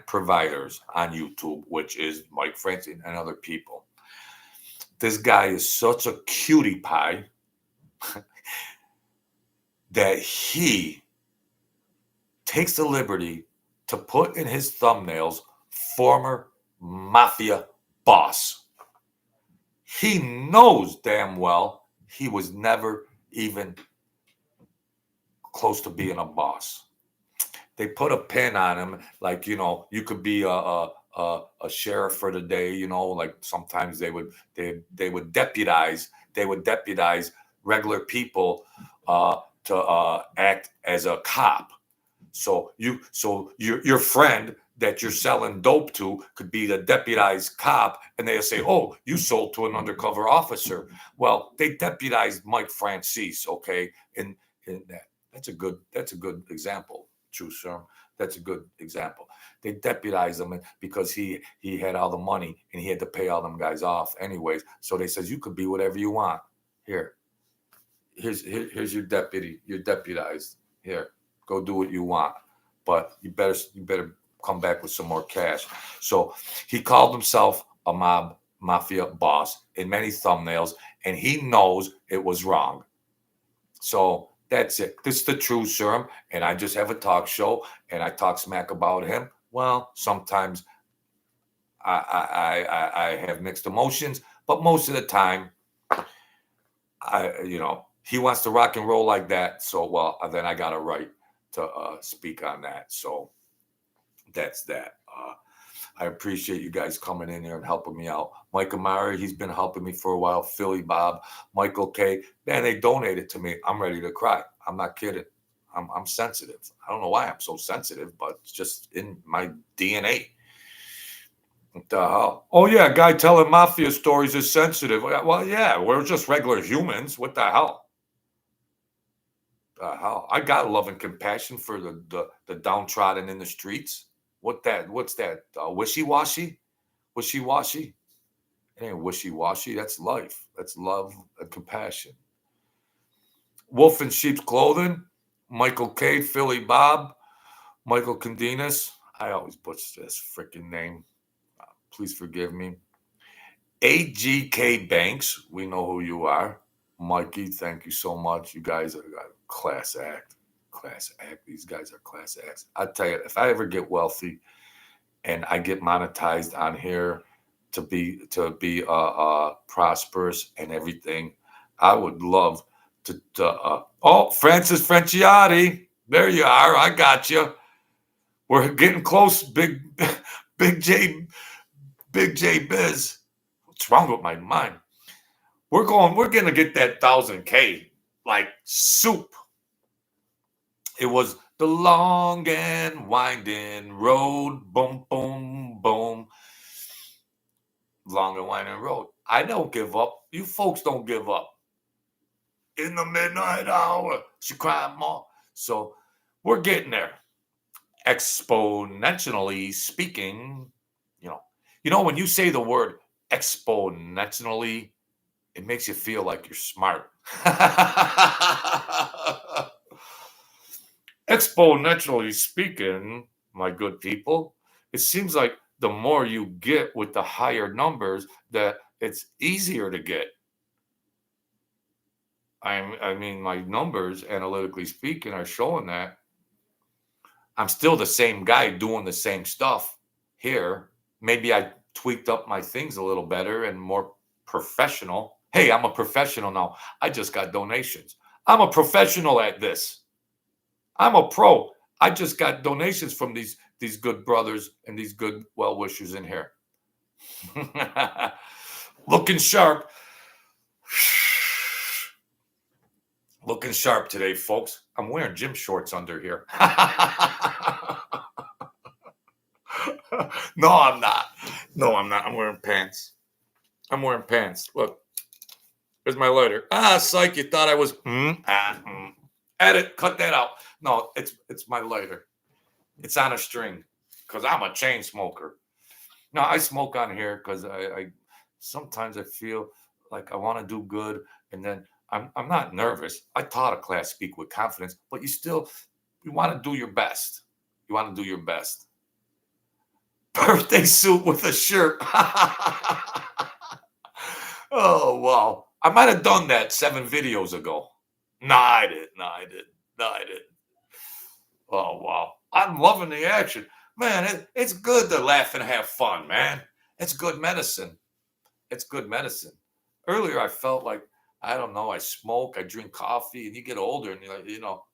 [SPEAKER 1] providers on YouTube, which is Mike Franzese and other people. This guy is such a cutie pie that he takes the liberty to put in his thumbnails former Mafia boss. He knows damn well he was never even close to being a boss. They put a pin on him, like, you know, you could be a sheriff for the day, you know, like sometimes they would deputize regular people to act as a cop. So your friend that you're selling dope to could be the deputized cop, and they'll say, "Oh, you sold to an undercover officer." Well, they deputized Mike Franzese, okay, and that's a good example, true sir. That's a good example. They deputized him because he had all the money and he had to pay all them guys off anyways. So they says you could be whatever you want. Here's your deputy. You're deputized. Here, go do what you want, but you better come back with some more cash. So he called himself a mafia boss in many thumbnails, and he knows it was wrong. So that's it. This is the true serum, and I just have a talk show, and I talk smack about him. Well, sometimes I have mixed emotions, but most of the time, he wants to rock and roll like that. So, well, then I got a right to speak on that. So that's that. I appreciate you guys coming in here and helping me out. Mike Amari, he's been helping me for a while. Philly Bob, Michael K. Man, they donated to me. I'm ready to cry. I'm not kidding. I'm sensitive. I don't know why I'm so sensitive, but it's just in my DNA. What the hell? Oh, yeah, guy telling mafia stories is sensitive. Well, yeah, we're just regular humans. What the hell? I got love and compassion for the downtrodden in the streets. What's that? Wishy-washy? Wishy-washy? It ain't wishy-washy. That's life. That's love and compassion. Wolf in sheep's clothing. Michael K. Philly Bob. Michael Candinas. I always butcher this freaking name. Please forgive me. AGK Banks. We know who you are. Mikey, thank you so much. You guys are a class act. Class act. These guys are class acts. I tell you, if I ever get wealthy and I get monetized on here to be prosperous and everything, I would love to. Oh, Francis Franciotti, there you are. I got you. We're getting close, big J Biz. What's wrong with my mind? We're gonna get that 1,000K like soup. It was the long and winding road. Boom, boom, boom. Long and winding road. I don't give up. You folks don't give up. In the midnight hour, she cried more. So we're getting there. Exponentially speaking, when you say the word exponentially, it makes you feel like you're smart. Exponentially speaking, my good people, it seems like the more you get with the higher numbers, that it's easier to get. I mean, my numbers, analytically speaking, are showing that I'm still the same guy doing the same stuff here. Maybe I tweaked up my things a little better and more professional. Hey, I'm a professional now. I just got donations. I'm a professional at this. I'm a pro. I just got donations from these good brothers and these good well wishers in here. Looking sharp. Looking sharp today, folks. I'm wearing gym shorts under here. No, I'm not. No, I'm not. I'm wearing pants. I'm wearing pants. Look, there's my lighter. Ah, psych, you thought I was. Edit, cut that out. No, it's my lighter. It's on a string because I'm a chain smoker. No, I smoke on here because I sometimes I feel like I want to do good, and then I'm not nervous. I taught a class speak with confidence, but you want to do your best. You want to do your best. Birthday suit with a shirt. Oh wow. I might have done that 7 videos ago. No, I did. No, I did. No, I did. Oh wow. I'm loving the action. Man, it's good to laugh and have fun, man. It's good medicine. It's good medicine. Earlier, I felt like, I don't know, I smoke, I drink coffee, and you get older, and you're like,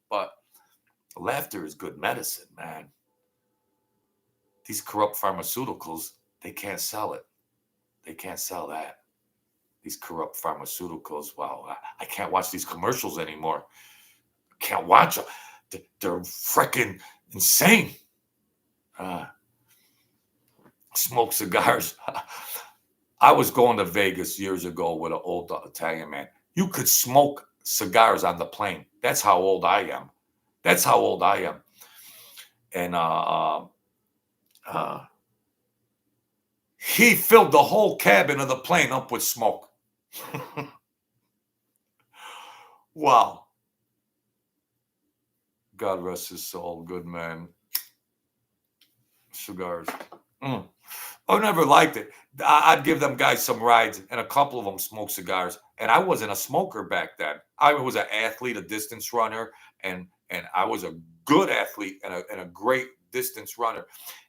[SPEAKER 1] but laughter is good medicine, man. These corrupt pharmaceuticals, they can't sell it. They can't sell that. These corrupt pharmaceuticals, wow, I can't watch these commercials anymore. I can't watch them. They're freaking insane. Smoke cigars. I was going to Vegas years ago with an old Italian man. You could smoke cigars on the plane. That's how old I am. That's how old I am. And he filled the whole cabin of the plane up with smoke. Wow. God rest his soul. Good man. Cigars. I never liked it. I'd give them guys some rides, and a couple of them smoked cigars. And I wasn't a smoker back then. I was an athlete, a distance runner, and I was a good athlete and a great distance runner.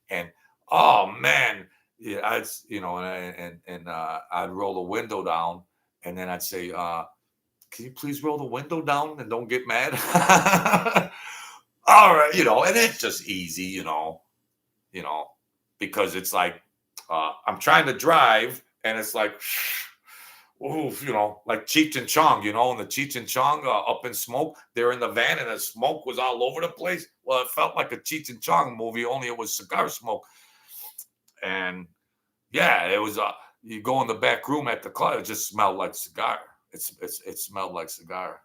[SPEAKER 1] And oh man, yeah, I'd roll the window down, and then I'd say, "Can you please roll the window down and don't get mad?" All right, and it's just easy, because it's like I'm trying to drive, and it's like, oof, like Cheech and Chong, and the Cheech and Chong Up in Smoke, they're in the van, and the smoke was all over the place. Well, it felt like a Cheech and Chong movie, only it was cigar smoke. And yeah, it was. You go in the back room at the club, it just smelled like cigar. It smelled like cigar.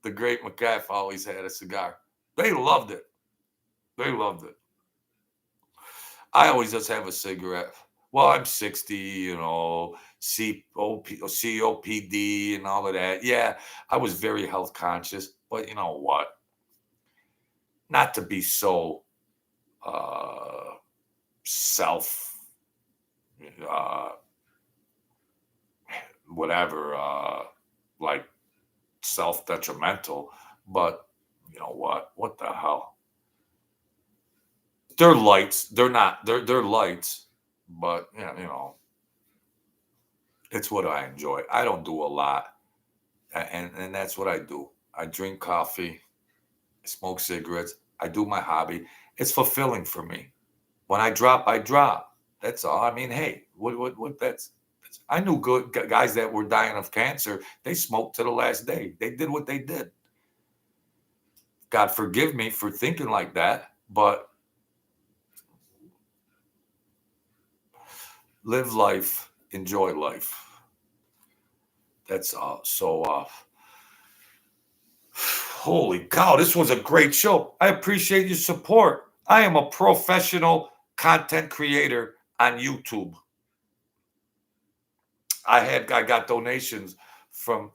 [SPEAKER 1] The great McCaff always had a cigar. They loved it. They loved it. I always just have a cigarette. Well, I'm 60, COPD and all of that. Yeah, I was very health conscious, but you know what? Not to be so self, whatever, like self detrimental, but you know what? What the hell? They're lights. They're not. They're lights, but it's what I enjoy. I don't do a lot, and that's what I do. I drink coffee, I smoke cigarettes. I do my hobby. It's fulfilling for me. When I drop, I drop. That's all. I mean, hey, what? That's I knew good guys that were dying of cancer. They smoked to the last day. They did what they did. God forgive me for thinking like that, but live life, enjoy life. That's so. Holy cow, this was a great show. I appreciate your support. I am a professional content creator on YouTube. I got donations from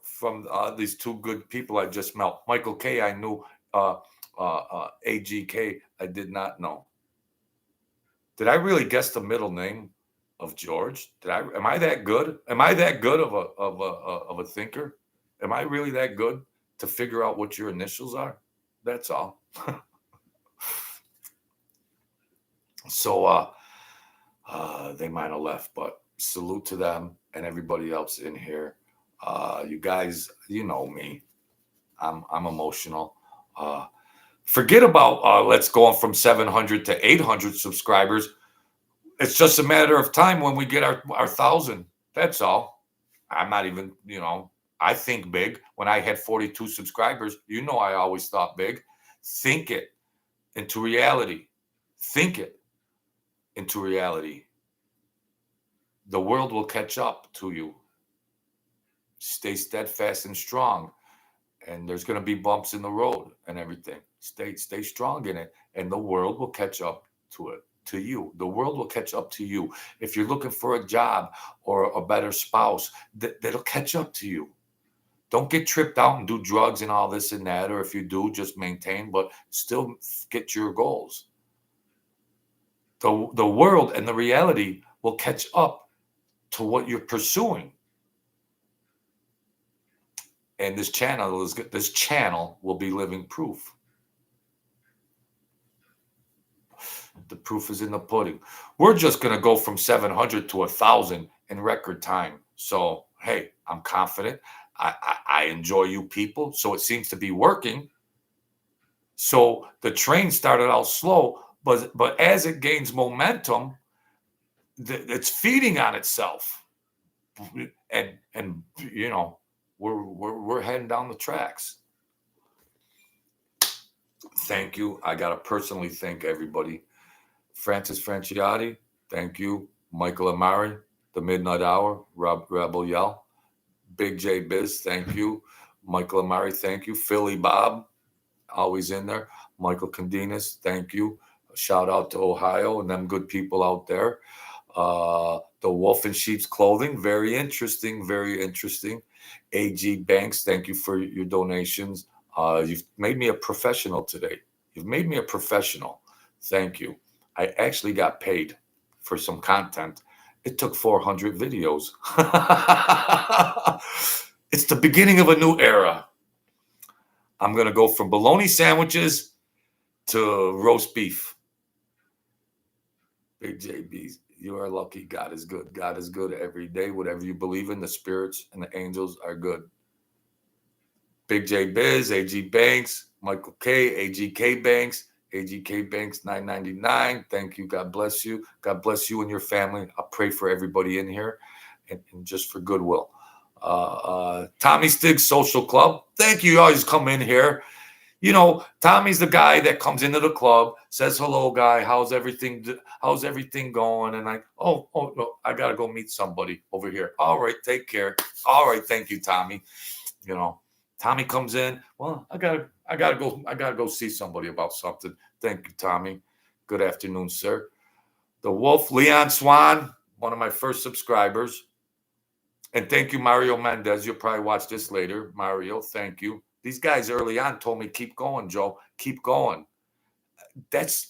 [SPEAKER 1] these two good people I just met. Michael K. I knew. AGK. I did not know. Did I really guess the middle name of George? Am I that good? Am I that good of a thinker? Am I really that good to figure out what your initials are? That's all. So they might have left, but salute to them and everybody else in here. You guys, you know me. I'm emotional. Uh, Forget about let's go on from 700 to 800 subscribers. It's just a matter of time when we get our 1,000. That's all. I'm not even, I think big. When I had 42 subscribers, I always thought big. Think it into reality. Think it into reality. The world will catch up to you. Stay steadfast and strong. And there's going to be bumps in the road and everything. Stay strong in it, and the world will catch up to you. The world will catch up to you. If you're looking for a job or a better spouse, that'll catch up to you. Don't get tripped out and do drugs and all this and that, or if you do, just maintain, but still get your goals. The world and the reality will catch up to what you're pursuing. And this channel will be living proof. The proof is in the pudding. We're just going to go from 700 to 1,000 in record time. So, hey, I'm confident. I enjoy you people. So it seems to be working. So the train started out slow, but as it gains momentum, it's feeding on itself. And we're heading down the tracks. Thank you. I got to personally thank everybody. Francis Franciotti, thank you. Michael Amari, The Midnight Hour, Rebel Yell. Big J Biz, thank you. Michael Amari, thank you. Philly Bob, always in there. Michael Candinas, thank you. Shout out to Ohio and them good people out there. The Wolf in Sheep's Clothing, very interesting, very interesting. AG Banks, thank you for your donations. You've made me a professional today. You've made me a professional. Thank you. I actually got paid for some content. It took 400 videos. It's the beginning of a new era. I'm going to go from bologna sandwiches to roast beef. Big JBs, you are lucky. God is good. God is good every day. Whatever you believe in, the spirits and the angels are good. Big J Biz, AG Banks, Michael K, AGK Banks, AGK Banks 999. Thank you. God bless you. God bless you and your family. I pray for everybody in here and just for goodwill. Tommy Stiggs Social Club. Thank you. You always come in here. Tommy's the guy that comes into the club, says, hello, guy. How's everything going? And no, I got to go meet somebody over here. All right. Take care. All right. Thank you, Tommy. Tommy comes in. Well, I gotta go see somebody about something. Thank you, Tommy. Good afternoon, sir. The Wolf, Leon Swan, one of my first subscribers. And thank you, Mario Mendez. You'll probably watch this later. Mario, thank you. These guys early on told me, keep going, Joe. Keep going.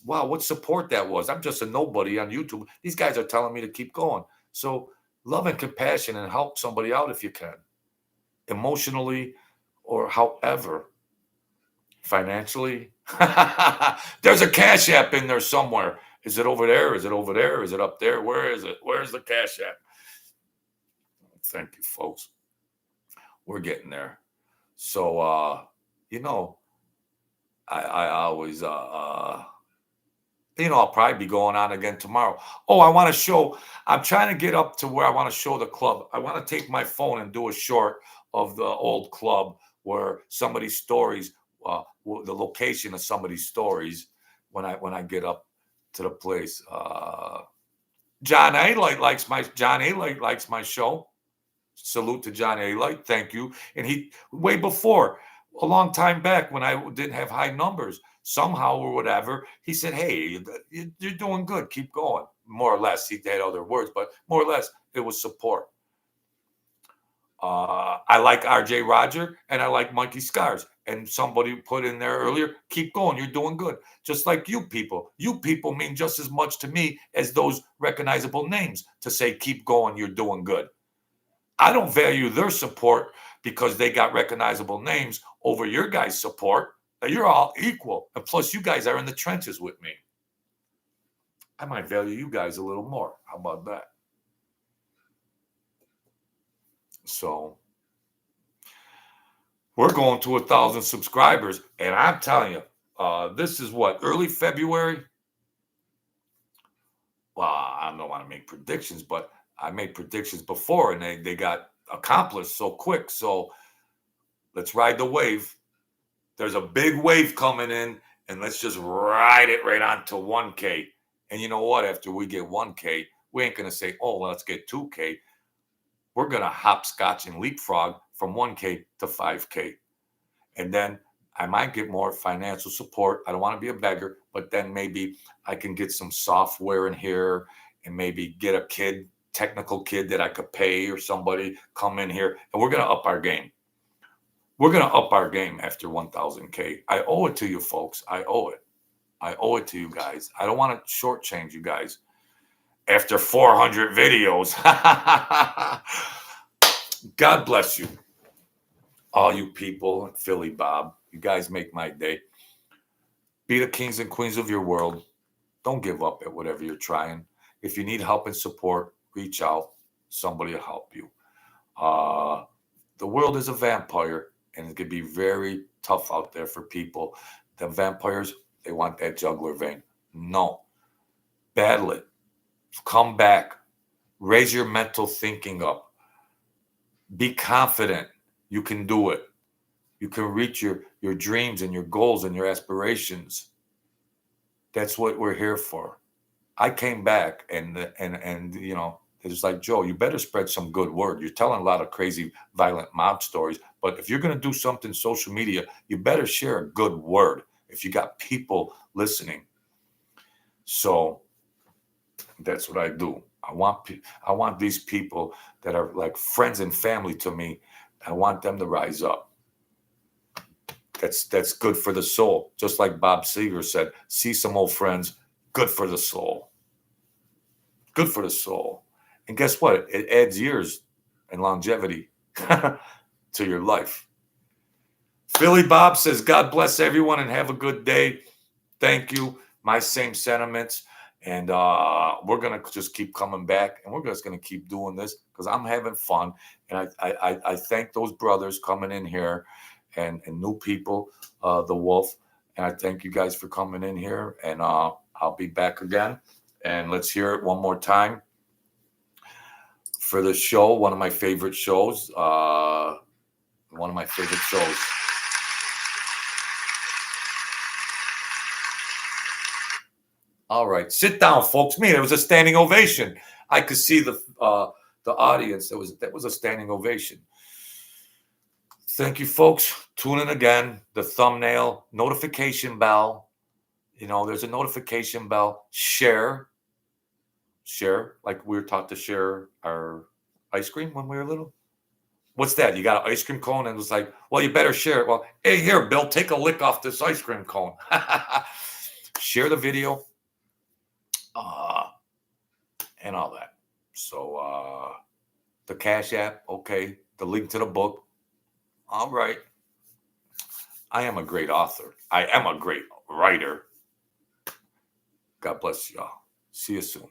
[SPEAKER 1] Wow, what support that was. I'm just a nobody on YouTube. These guys are telling me to keep going. So love and compassion and help somebody out if you can. Emotionally or however. Financially. There's a Cash App in there somewhere. Is it over there? Is it over there? Is it up there? Where is it? Where's the Cash App? Thank you, folks. We're getting there. So, I always, I'll probably be going on again tomorrow. Oh, I'm trying to get up to where I want to show the club. I want to take my phone and do a short of the old club where somebody's stories, the location of somebody's stories when I get up to the place. John A. likes my show. Salute to John A. Light. Thank you. And he, way before, a long time back when I didn't have high numbers, somehow or whatever, he said, hey, you're doing good. Keep going. More or less. He had other words, but more or less, it was support. I like RJ Roger and I like Mikey Scars. And somebody put in there earlier, keep going. You're doing good. Just like you people. You people mean just as much to me as those recognizable names to say, keep going. You're doing good. I don't value their support because they got recognizable names over your guys' support. You're all equal. And plus, you guys are in the trenches with me. I might value you guys a little more. How about that? So we're going to 1,000 subscribers. And I'm telling you, this is what, early February? Well, I don't want to make predictions, but I made predictions before and they got accomplished so quick. So let's ride the wave. There's a big wave coming in, and let's just ride it right on to 1K. And you know what? After we get 1K, we ain't going to say, oh, let's get 2K. We're going to hopscotch and leapfrog from 1K to 5K. And then I might get more financial support. I don't want to be a beggar, but then maybe I can get some software in here and maybe get a technical kid that I could pay or somebody come in here. And we're going to up our game. We're going to up our game after 1,000K. I owe it to you folks. I owe it. I owe it to you guys. I don't want to shortchange you guys. After 400 videos. God bless you. All you people, Philly Bob, you guys make my day. Be the kings and queens of your world. Don't give up at whatever you're trying. If you need help and support, reach out. Somebody will help you. The world is a vampire, and it can be very tough out there for people. The vampires, they want that jugular vein. No. Battle it. Come back. Raise your mental thinking up. Be confident. You can do it. You can reach your dreams and your goals and your aspirations. That's what we're here for. I came back and you know, it's like, Joe, you better spread some good word. You're telling a lot of crazy, violent mob stories. But if you're going to do something social media, you better share a good word if you got people listening. So that's what I do. I want these people that are like friends and family to me. I want them to rise up. That's good for the soul. Just like Bob Seger said, see some old friends, good for the soul. Good for the soul. And guess what? It adds years and longevity to your life. Philly Bob says, God bless everyone and have a good day. Thank you. My same sentiments. And we're going to just keep coming back. And we're just going to keep doing this because I'm having fun. And I thank those brothers coming in here and new people, the Wolf. And I thank you guys for coming in here. And I'll be back again. And let's hear it one more time for the show. One of my favorite shows. One of my favorite shows. All right, sit down, folks. Me, it was a standing ovation. I could see the audience. That was a standing ovation. Thank you, folks. Tune in again. The thumbnail, notification bell. You know, there's a notification bell. Share, like we were taught to share our ice cream when we were little. What's that? You got an ice cream cone, and it was like, well, you better share it. Well, hey, here, Bill, take a lick off this ice cream cone. Share the video. And all that. So the Cash App, okay. The link to the book. All right. I am a great author. I am a great writer. God bless y'all. See you soon.